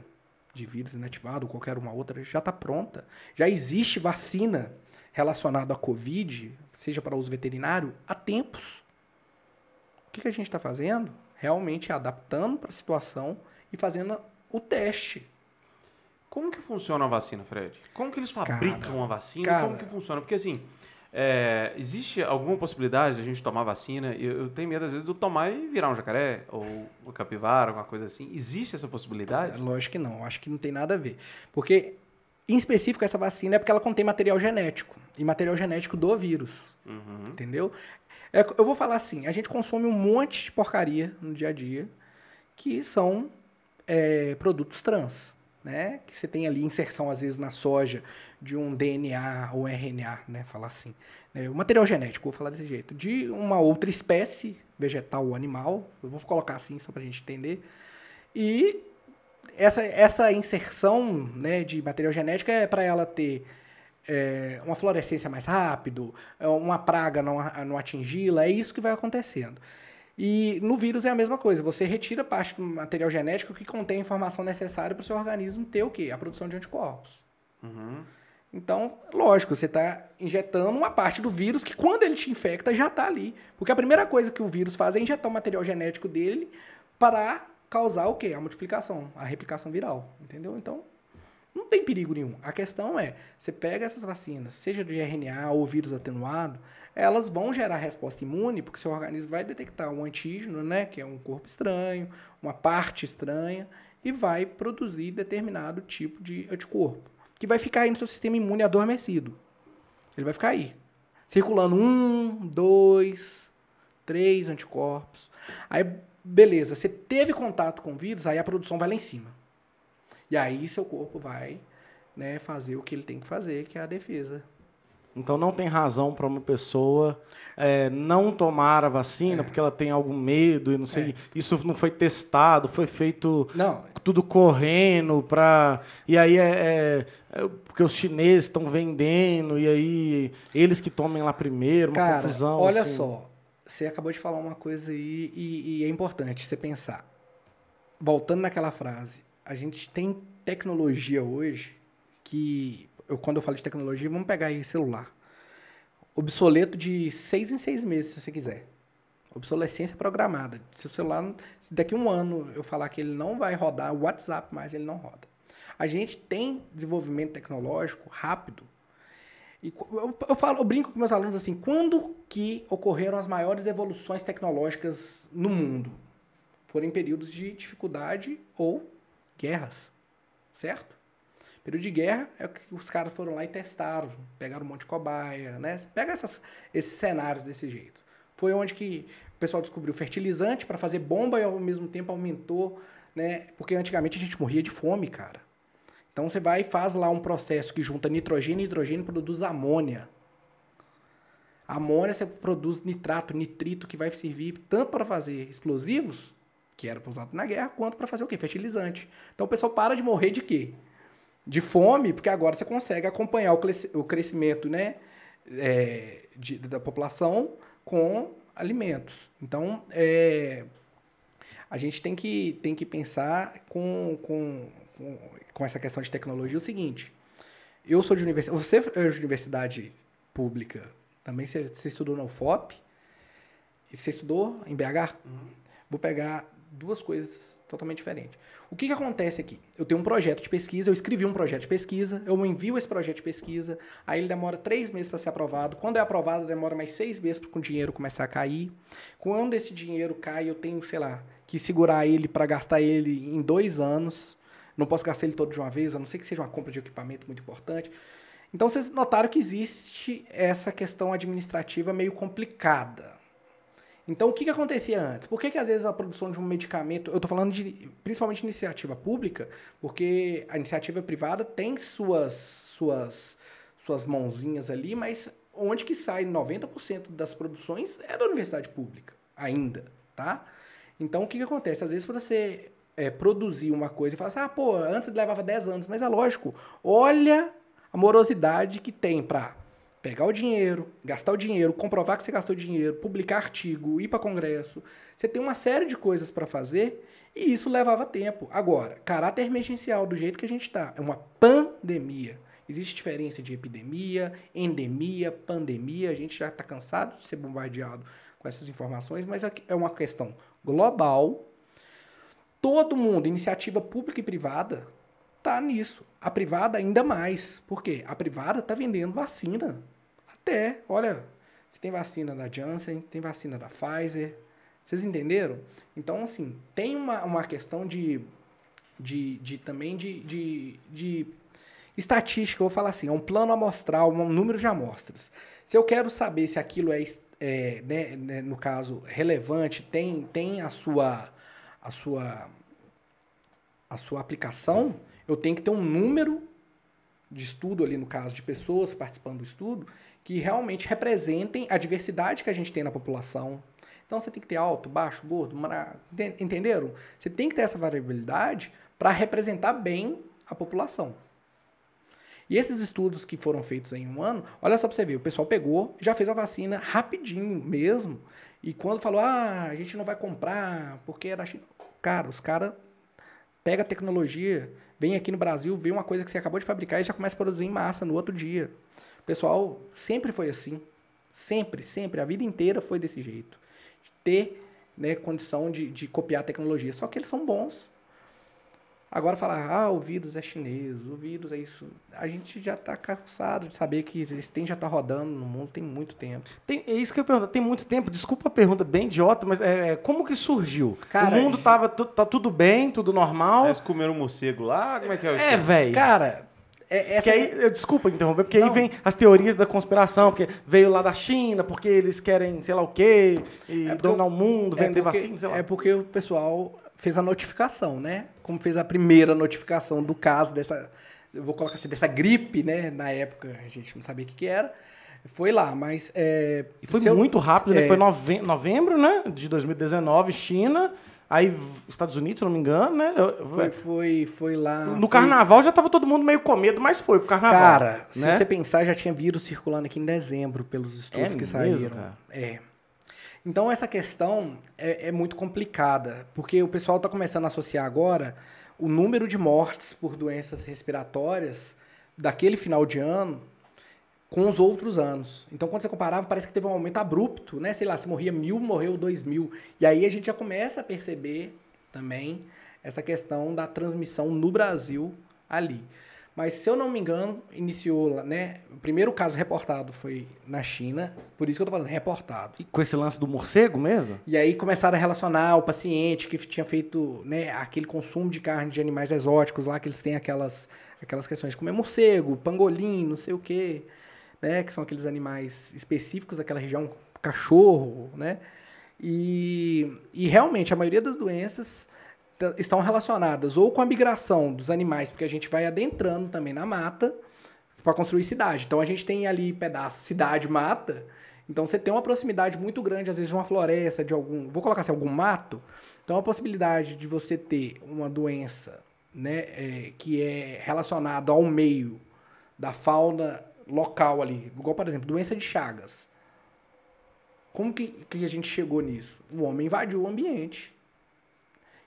de vírus inativado ou qualquer uma outra já está pronta. Já existe vacina relacionada à Covid, seja para uso veterinário, há tempos. O que a gente está fazendo? Realmente adaptando para a situação e fazendo o teste. Como que funciona a vacina, Fred? Como que eles fabricam a vacina? Cara, Como que funciona? Porque assim, existe alguma possibilidade de a gente tomar vacina? Eu tenho medo, às vezes, de eu tomar e virar um jacaré ou uma capivara, alguma coisa assim. Existe essa possibilidade? Lógico que não. Acho que não tem nada a ver. Porque, em específico, essa vacina é porque ela contém material genético. E material genético do vírus. Uhum. Entendeu? Eu vou falar assim, a gente consome um monte de porcaria no dia a dia que são produtos trans, né? Que você tem ali inserção, às vezes, na soja de um DNA ou RNA, né? Falar assim. O material genético, vou falar desse jeito, de uma outra espécie, vegetal ou animal, eu vou colocar assim só pra gente entender. E essa inserção, né, de material genético é para ela ter uma fluorescência mais rápido, uma praga não atingi-la, é isso que vai acontecendo. E no vírus é a mesma coisa, você retira parte do material genético que contém a informação necessária para o seu organismo ter o quê? A produção de anticorpos. Uhum. Então, lógico, você está injetando uma parte do vírus que quando ele te infecta já está ali. Porque a primeira coisa que o vírus faz é injetar o material genético dele para causar o quê? A multiplicação, a replicação viral, entendeu? Então, não tem perigo nenhum. A questão é, você pega essas vacinas, seja de RNA ou vírus atenuado, elas vão gerar resposta imune, porque seu organismo vai detectar um antígeno, né, que é um corpo estranho, uma parte estranha, e vai produzir determinado tipo de anticorpo, que vai ficar aí no seu sistema imune adormecido. Ele vai ficar aí, circulando 1, 2, 3 anticorpos. Aí, beleza, você teve contato com o vírus, aí a produção vai lá em cima. E aí seu corpo vai, né, fazer o que ele tem que fazer, que é a defesa. Então não tem razão para uma pessoa não tomar a vacina porque ela tem algum medo e não sei. Isso não foi testado, foi feito tudo correndo para. E aí porque os chineses estão vendendo e aí eles que tomem lá primeiro, uma confusão. Olha assim. só, você acabou de falar uma coisa aí e é importante você pensar. Voltando naquela frase, a gente tem tecnologia hoje que, quando eu falo de tecnologia, vamos pegar aí celular. Obsoleto de 6 em 6 meses, se você quiser. Obsolescência programada. Se o celular, se daqui a um ano eu falar que ele não vai rodar o WhatsApp mais, ele não roda. A gente tem desenvolvimento tecnológico rápido. E eu brinco com meus alunos assim, quando que ocorreram as maiores evoluções tecnológicas no mundo? Foram em períodos de dificuldade ou guerras, certo? Período de guerra é o que os caras foram lá e testaram, pegaram um monte de cobaia, né? Pega esses cenários desse jeito. Foi onde que o pessoal descobriu fertilizante para fazer bomba e ao mesmo tempo aumentou, né? Porque antigamente a gente morria de fome, cara. Então você vai e faz lá um processo que junta nitrogênio e hidrogênio e produz amônia. A amônia você produz nitrato, nitrito, que vai servir tanto para fazer explosivos, que era usado na guerra, quanto para fazer o quê? Fertilizante. Então o pessoal para de morrer de quê? De fome, porque agora você consegue acompanhar o crescimento, né, da população com alimentos. Então, A gente tem que pensar com essa questão de tecnologia o seguinte. Eu sou de universidade... Você é de universidade pública. Também você estudou na UFOP. E você estudou em BH? Vou pegar duas coisas totalmente diferentes. O que acontece aqui? Eu tenho um projeto de pesquisa, eu escrevi um projeto de pesquisa, eu envio esse projeto de pesquisa, aí ele demora 3 meses para ser aprovado. Quando é aprovado, demora mais 6 meses para o dinheiro começar a cair. Quando esse dinheiro cai, eu tenho, sei lá, que segurar ele para gastar ele em 2 anos. Não posso gastar ele todo de uma vez, a não ser que seja uma compra de equipamento muito importante. Então, vocês notaram que existe essa questão administrativa meio complicada. Então, o que acontecia antes? Por que às vezes a produção de um medicamento... Eu estou falando principalmente de iniciativa pública, porque a iniciativa privada tem suas mãozinhas ali, mas onde que sai 90% das produções é da universidade pública, ainda, tá? Então, o que acontece? Às vezes, para você produzir uma coisa e falar assim, pô, antes levava 10 anos, mas é lógico, olha a morosidade que tem para... pegar o dinheiro, gastar o dinheiro, comprovar que você gastou dinheiro, publicar artigo, ir para congresso. Você tem uma série de coisas para fazer e isso levava tempo. Agora, caráter emergencial, do jeito que a gente está, é uma pandemia. Existe diferença de epidemia, endemia, pandemia. A gente já está cansado de ser bombardeado com essas informações, mas é uma questão global. Todo mundo, iniciativa pública e privada, está nisso. A privada ainda mais. Por quê? A privada está vendendo vacina. Olha, você tem vacina da Janssen, tem vacina da Pfizer, vocês entenderam? Então, assim, tem uma questão também de estatística, eu vou falar assim, é um plano amostral, um número de amostras. Se eu quero saber se aquilo né, no caso, relevante, tem a sua aplicação, eu tenho que ter um número de estudo ali, no caso, de pessoas participando do estudo, que realmente representem a diversidade que a gente tem na população. Então, você tem que ter alto, baixo, gordo, entenderam? Você tem que ter essa variabilidade para representar bem a população. E esses estudos que foram feitos em 1 ano, olha só para você ver, o pessoal pegou, já fez a vacina rapidinho mesmo, e quando falou, a gente não vai comprar, porque era China. Cara, os caras pegam a tecnologia, vem aqui no Brasil, vê uma coisa que você acabou de fabricar e já começa a produzir em massa no outro dia. O pessoal sempre foi assim. Sempre, sempre. A vida inteira foi desse jeito. De ter, né, condição de copiar a tecnologia. Só que eles são bons. Agora falar, o vírus é chinês, o vírus é isso. A gente já está cansado de saber que esse trem já está rodando no mundo tem muito tempo. É isso que eu ia perguntar. Tem muito tempo? Desculpa a pergunta bem idiota, mas como que surgiu? Cara, o mundo tá tudo bem, tudo normal. Eles comeram um morcego lá? Como é que é? Velho. Cara... Desculpa interromper, porque aí vem as teorias da conspiração, porque veio lá da China, porque eles querem, sei lá o quê, e dominar o mundo, vender vacina, sei lá. É porque o pessoal fez a notificação, né? Como fez a primeira notificação do caso dessa, eu vou colocar assim, dessa gripe, né? Na época a gente não sabia o que era. Foi lá, mas... E foi muito rápido, né? Foi novembro, né? De 2019, China... Aí, Estados Unidos, se não me engano, né? Foi lá... No carnaval já tava todo mundo meio com medo, mas foi pro carnaval. Cara, né? se você pensar, já tinha vírus circulando aqui em dezembro, pelos estudos que saíram. Cara? Então, essa questão é muito complicada, porque o pessoal tá começando a associar agora o número de mortes por doenças respiratórias daquele final de ano com os outros anos. Então, quando você comparava, parece que teve um aumento abrupto, né? Sei lá, se morria 1.000, morreu 2.000. E aí a gente já começa a perceber também essa questão da transmissão no Brasil ali. Mas, se eu não me engano, iniciou, né? O primeiro caso reportado foi na China, por isso que eu tô falando reportado. E com esse lance do morcego mesmo? E aí começaram a relacionar o paciente que tinha feito, né, aquele consumo de carne de animais exóticos lá, que eles têm aquelas questões de comer morcego, pangolim, não sei o quê, né? Que são aqueles animais específicos daquela região, cachorro, né? E realmente a maioria das doenças estão relacionadas ou com a migração dos animais, porque a gente vai adentrando também na mata para construir cidade. Então a gente tem ali pedaço cidade-mata, então você tem uma proximidade muito grande, às vezes, de uma floresta, de algum... Vou colocar assim, algum mato. Então a possibilidade de você ter uma doença, né, que é relacionada ao meio da fauna local ali, igual, por exemplo, doença de Chagas. Como que a gente chegou nisso? O homem invadiu o ambiente.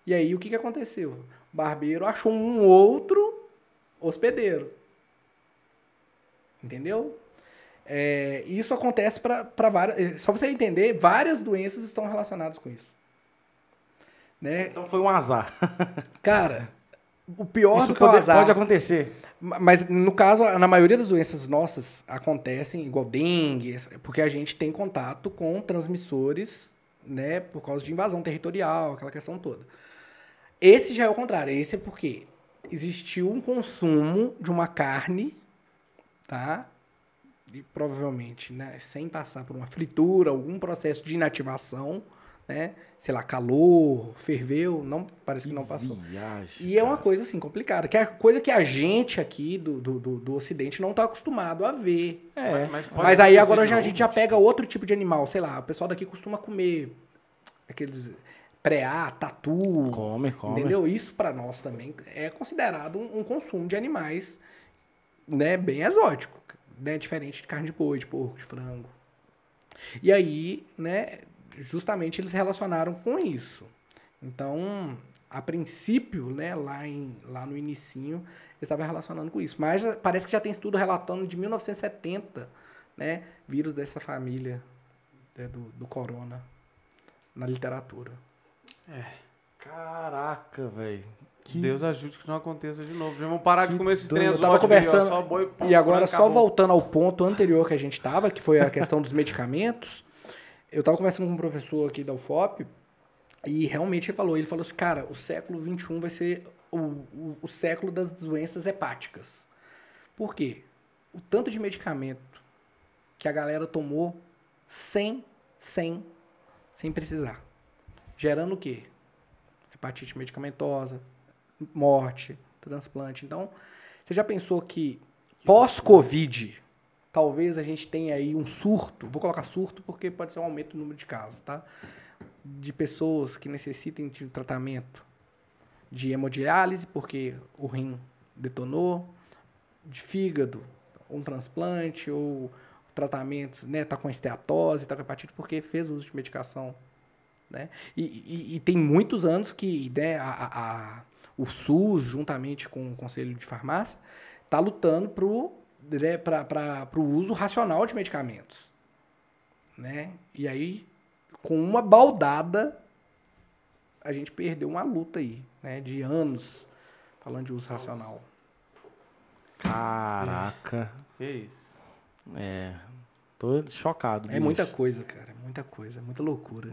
E aí, o que aconteceu? O barbeiro achou um outro hospedeiro. Entendeu? Isso acontece para várias... Só pra você entender, várias doenças estão relacionadas com isso. Né? Então foi um azar. Cara, o pior Isso do que o azar... pode acontecer. Mas, no caso, na maioria das doenças nossas acontecem, igual dengue, porque a gente tem contato com transmissores, né, por causa de invasão territorial, aquela questão toda. Esse já é o contrário. Esse é porque existiu um consumo de uma carne, tá? E provavelmente, né, sem passar por uma fritura, algum processo de inativação, né? Sei lá, calor, ferveu, não, parece que não passou. Viagem, E é uma coisa assim complicada, que é a coisa que a gente aqui do Ocidente não está acostumado a ver. Mas aí agora a gente já pega outro tipo de animal, sei lá, o pessoal daqui costuma comer aqueles preá, tatu, Come. entendeu? Isso para nós também é considerado um consumo de animais, né, bem exótico, né, diferente de carne de boi, de porco, de frango. E aí, né, justamente eles relacionaram com isso. Então, a princípio, né, lá no inicinho, eles estavam relacionando com isso. Mas parece que já tem estudo relatando de 1970, né, vírus dessa família, né, do corona na literatura. Caraca, velho. Deus ajude que não aconteça de novo. Já vamos parar de comer esses trem Eu exóticos. tava conversando, Só boi, porco, e agora frango, só acabou. voltando ao ponto anterior que a gente estava, que foi a questão dos medicamentos, eu estava conversando com um professor aqui da UFOP, e realmente ele falou assim, cara, o século XXI vai ser o século das doenças hepáticas. Por quê? O tanto de medicamento que a galera tomou sem precisar. Gerando o quê? Hepatite medicamentosa, morte, transplante. Então, você já pensou que pós-Covid, talvez a gente tenha aí um surto, vou colocar surto porque pode ser um aumento no número de casos, tá? De pessoas que necessitem de um tratamento de hemodiálise, porque o rim detonou, de fígado, um transplante, ou tratamentos, né, tá com esteatose, tá com hepatite, porque fez uso de medicação, né? E tem muitos anos que, né, o SUS, juntamente com o Conselho de Farmácia, está lutando para o uso racional de medicamentos, né? E aí, com uma baldada, a gente perdeu uma luta aí, né, de anos falando de uso racional. Caraca. Que isso? Tô chocado. É muita coisa, cara. Muita coisa. Muita loucura.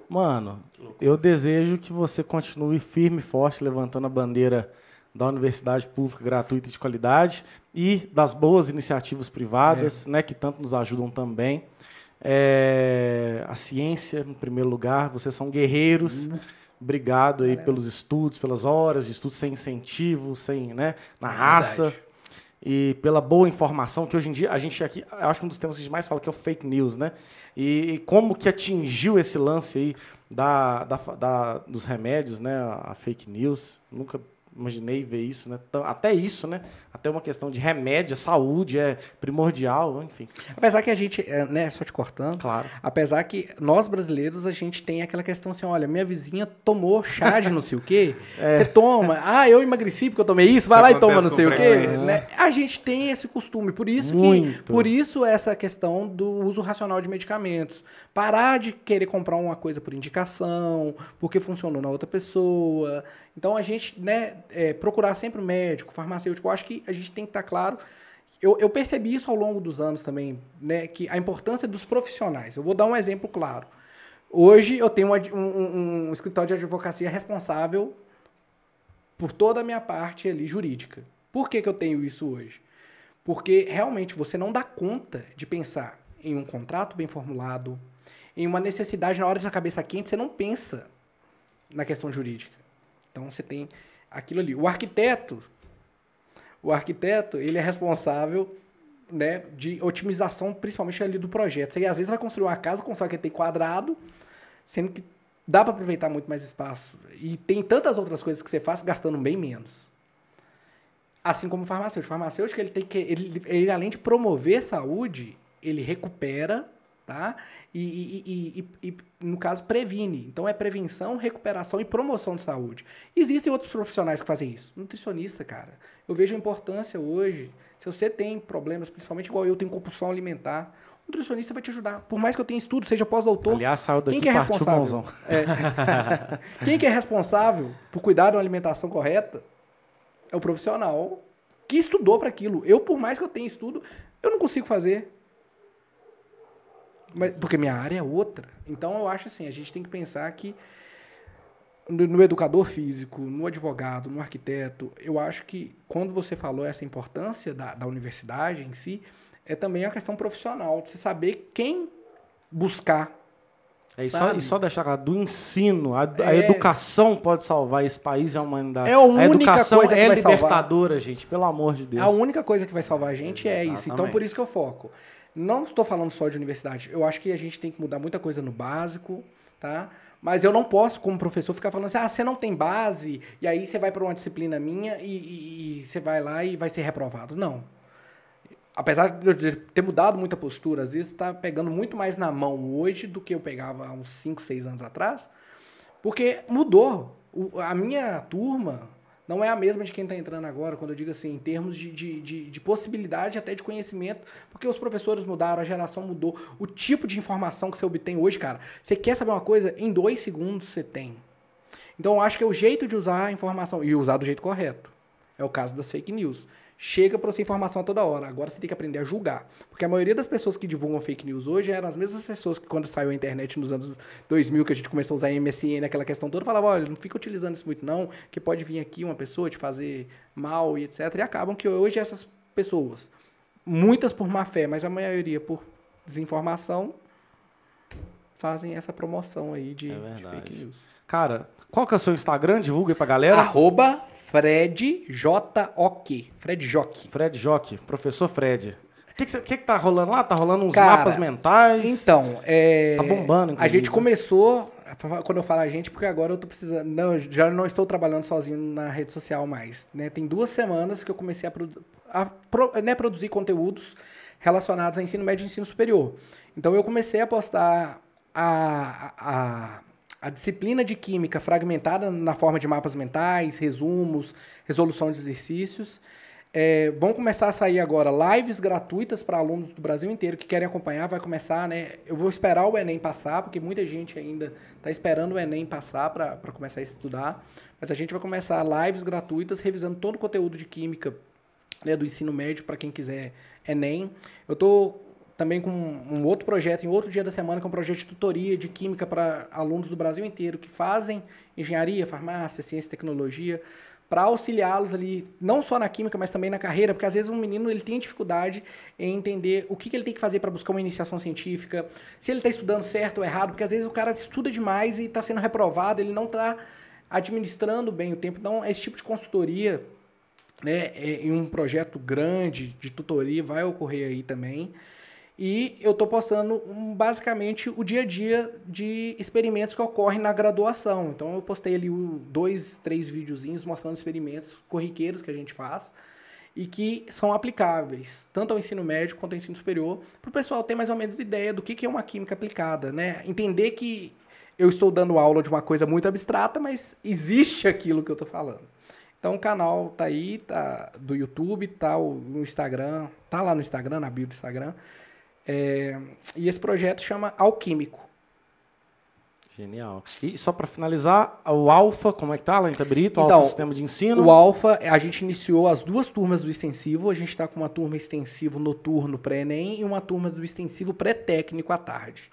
Mano, eu desejo que você continue firme e forte, levantando a bandeira da universidade pública gratuita e de qualidade e das boas iniciativas privadas, né, que tanto nos ajudam também. A ciência, em primeiro lugar, vocês são guerreiros. Obrigado aí pelos estudos, pelas horas de estudo, sem incentivo, sem, né, na raça. Verdade. E pela boa informação, que hoje em dia a gente aqui, eu acho que um dos temas que a gente mais fala que é o fake news, né? E como que atingiu esse lance aí dos remédios, né? A fake news. Nunca imaginei ver isso, né? Até isso, né? Até uma questão de remédio, saúde é primordial, enfim. Apesar que a gente, né, só te cortando, Claro. apesar que nós brasileiros, a gente tem aquela questão assim, olha, minha vizinha tomou chá de não sei o quê, você toma, eu emagreci porque eu tomei isso, vai lá e toma não sei o quê. Né? A gente tem esse costume, por isso essa questão do uso racional de medicamentos. Parar de querer comprar uma coisa por indicação, porque funcionou na outra pessoa. Então a gente, né, procurar sempre um médico, farmacêutico, eu acho que a gente tem que estar claro. Eu percebi isso ao longo dos anos também, né, que a importância dos profissionais. Eu vou dar um exemplo claro. Hoje eu tenho um escritório de advocacia responsável por toda a minha parte ali jurídica. Por que eu tenho isso hoje? Porque realmente você não dá conta de pensar em um contrato bem formulado, em uma necessidade na hora de na cabeça quente, você não pensa na questão jurídica. Então você tem aquilo ali. O arquiteto, ele é responsável, né, de otimização, principalmente ali do projeto. Você às vezes vai construir uma casa com só que tem quadrado, sendo que dá para aproveitar muito mais espaço. E tem tantas outras coisas que você faz gastando bem menos. Assim como o farmacêutico. O farmacêutico, ele além de promover saúde, ele recupera tá? E, no caso, previne. Então, é prevenção, recuperação e promoção de saúde. Existem outros profissionais que fazem isso. Nutricionista, cara. Eu vejo a importância hoje, se você tem problemas, principalmente igual eu tenho compulsão alimentar, o nutricionista vai te ajudar. Por mais que eu tenha estudo, seja pós-doutor. Aliás, saiu daqui, quem que é responsável? Quem que é responsável por cuidar de uma alimentação correta é o profissional que estudou para aquilo. Eu, por mais que eu tenha estudo, eu não consigo fazer. Porque minha área é outra. Então, eu acho assim, a gente tem que pensar que no educador físico, no advogado, no arquiteto, eu acho que quando você falou essa importância da universidade em si, é também a questão profissional, de você saber quem buscar. E só deixar claro, do ensino, a educação pode salvar esse país e a humanidade. É a única educação coisa que vai libertadora, gente, pelo amor de Deus. A única coisa que vai salvar a gente é isso. Então, por isso que eu foco. Não estou falando só de universidade. Eu acho que a gente tem que mudar muita coisa no básico, tá? Mas eu não posso, como professor, ficar falando assim, você não tem base, e aí você vai para uma disciplina minha e você vai lá e vai ser reprovado. Não. Apesar de eu ter mudado muita postura, às vezes está pegando muito mais na mão hoje do que eu pegava há uns 5, 6 anos atrás, porque mudou. A minha turma não é a mesma de quem está entrando agora, quando eu digo assim, em termos de possibilidade até de conhecimento, porque os professores mudaram, a geração mudou, o tipo de informação que você obtém hoje, cara, você quer saber uma coisa? Em 2 segundos você tem. Então eu acho que é o jeito de usar a informação, e usar do jeito correto. É o caso das fake news. Chega para você informação a toda hora. Agora você tem que aprender a julgar. Porque a maioria das pessoas que divulgam fake news hoje eram as mesmas pessoas que quando saiu a internet nos anos 2000, que a gente começou a usar MSN, aquela questão toda, falavam, olha, não fica utilizando isso muito não, que pode vir aqui uma pessoa te fazer mal e etc. E acabam que hoje essas pessoas, muitas por má fé, mas a maioria por desinformação, fazem essa promoção aí de fake news. Cara, qual que é o seu Instagram? Divulga aí pra galera. @FredJock. Fred Jock. Fred Jock, professor Fred. O que tá rolando lá? Tá rolando uns mapas mentais? Então, tá bombando, inclusive. A gente começou, quando eu falo a gente, porque agora eu tô precisando, já não estou trabalhando sozinho na rede social mais, né? Tem 2 semanas que eu comecei a produzir conteúdos relacionados a ensino médio e ensino superior. Então, eu comecei a postar a disciplina de química fragmentada na forma de mapas mentais, resumos, resolução de exercícios. Vão começar a sair agora lives gratuitas para alunos do Brasil inteiro que querem acompanhar. Vai começar, né? Eu vou esperar o Enem passar, porque muita gente ainda está esperando o Enem passar para começar a estudar. Mas a gente vai começar lives gratuitas revisando todo o conteúdo de química, né, do ensino médio para quem quiser Enem. Eu estou também com um outro projeto, em outro dia da semana, que é um projeto de tutoria de química para alunos do Brasil inteiro que fazem engenharia, farmácia, ciência e tecnologia, para auxiliá-los ali, não só na química, mas também na carreira, porque às vezes um menino ele tem dificuldade em entender o que ele tem que fazer para buscar uma iniciação científica, se ele está estudando certo ou errado, porque às vezes o cara estuda demais e está sendo reprovado, ele não está administrando bem o tempo. Então, esse tipo de consultoria, né, em um projeto grande de tutoria vai ocorrer aí também. E eu estou postando basicamente o dia a dia de experimentos que ocorrem na graduação. Então eu postei ali 2, 3 videozinhos mostrando experimentos corriqueiros que a gente faz e que são aplicáveis tanto ao ensino médio quanto ao ensino superior, para o pessoal ter mais ou menos ideia do que é uma química aplicada, né? Entender que eu estou dando aula de uma coisa muito abstrata, mas existe aquilo que eu estou falando. Então o canal tá aí, tá do YouTube, tá no Instagram, tá lá no Instagram, na bio do Instagram. E esse projeto chama Alquímico. Genial. E só para finalizar, o Alfa, como é que tá lá em Itabirito? Então, Alfa Sistema de Ensino? O Alfa, a gente iniciou as 2 turmas do extensivo. A gente está com uma turma extensivo noturno pré-ENEM e uma turma do extensivo pré-técnico à tarde.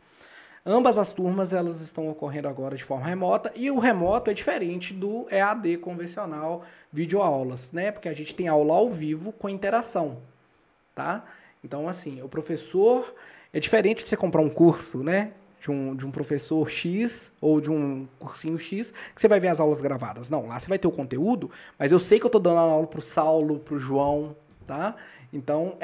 Ambas as turmas elas estão ocorrendo agora de forma remota e o remoto é diferente do EAD convencional, videoaulas, né? Porque a gente tem aula ao vivo com interação, tá? Então, assim, o professor... É diferente de você comprar um curso, né? De um professor X ou de um cursinho X, que você vai ver as aulas gravadas. Não, lá você vai ter o conteúdo, mas eu sei que eu estou dando aula para o Saulo, para o João, tá? Então,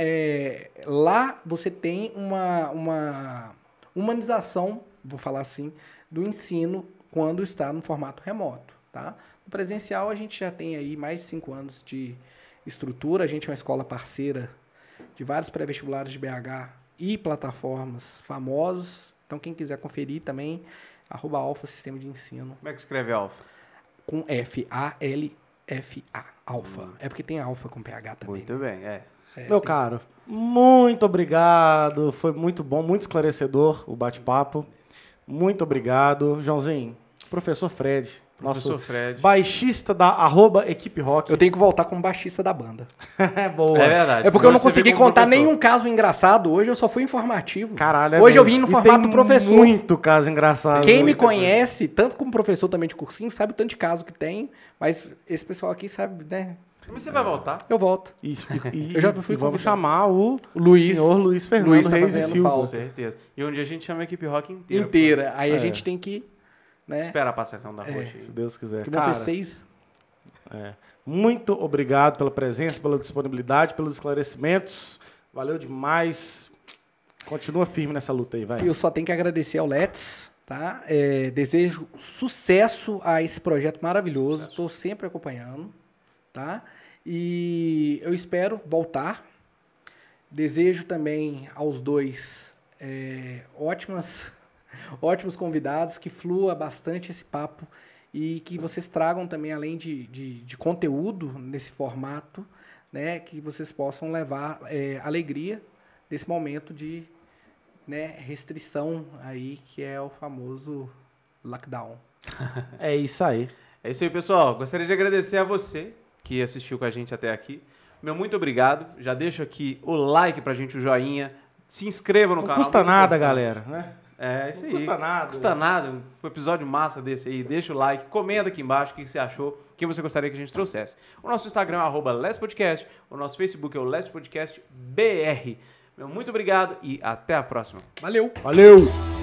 lá você tem uma humanização, vou falar assim, do ensino quando está no formato remoto, tá? No presencial, a gente já tem aí mais de 5 anos de estrutura. A gente é uma escola parceira de vários pré-vestibulares de BH e plataformas famosos. Então, quem quiser conferir também, @Alfa Sistema de Ensino. Como é que escreve Alfa? Com F-A-L-F-A. Alfa. É porque tem Alfa com PH também. Muito bem, Meu caro, muito obrigado. Foi muito bom, muito esclarecedor o bate-papo. Muito obrigado. Joãozinho, professor Fred. Professor Nosso Fred. baixista da @Equipe Rock. Eu tenho que voltar como baixista da banda. Boa. É verdade. É porque eu não Hoje você consegui veio como contar professor. nenhum caso engraçado. Hoje eu só fui informativo. Caralho, Hoje eu mesmo. vim no E formato tem do professor. Muito caso engraçado. Quem me muita coisa. conhece, tanto como professor também de cursinho, sabe o tanto de caso que tem. Mas esse pessoal aqui sabe, né? Mas você vai voltar? Eu volto. Isso. Eu já fui e vamos convidado. chamar o Luiz. senhor Luiz Fernando Luiz tá Reis e fazendo Silva. Com falta. certeza. E um dia a gente chama a equipe rock inteira. Inteira. Aí a gente tem que, né? Esperar pra sessão da roxa. Se Deus quiser. Que vão Cara, ser 6. muito obrigado pela presença, pela disponibilidade, pelos esclarecimentos. Valeu demais. Continua firme nessa luta aí, vai. Eu só tenho que agradecer ao Let's, tá? Desejo sucesso a esse projeto maravilhoso. Estou sempre acompanhando, tá? E eu espero voltar. Desejo também aos dois ótimos convidados, que flua bastante esse papo e que vocês tragam também, além de conteúdo nesse formato, né, que vocês possam levar alegria desse momento de, né, restrição aí, que é o famoso lockdown. É isso aí. É isso aí, pessoal. Gostaria de agradecer a você que assistiu com a gente até aqui. Meu muito obrigado. Já deixo aqui o like pra gente, o joinha. Se inscreva no Não canal. custa muito nada, importante. galera, né? É isso aí. Não custa nada. Não custa nada. Um episódio massa desse aí. Deixa o like, comenta aqui embaixo o que você achou, o que você gostaria que a gente trouxesse. O nosso Instagram é @LessPodcast. O nosso Facebook é o Less Podcast BR. Meu muito obrigado e até a próxima. Valeu! Valeu!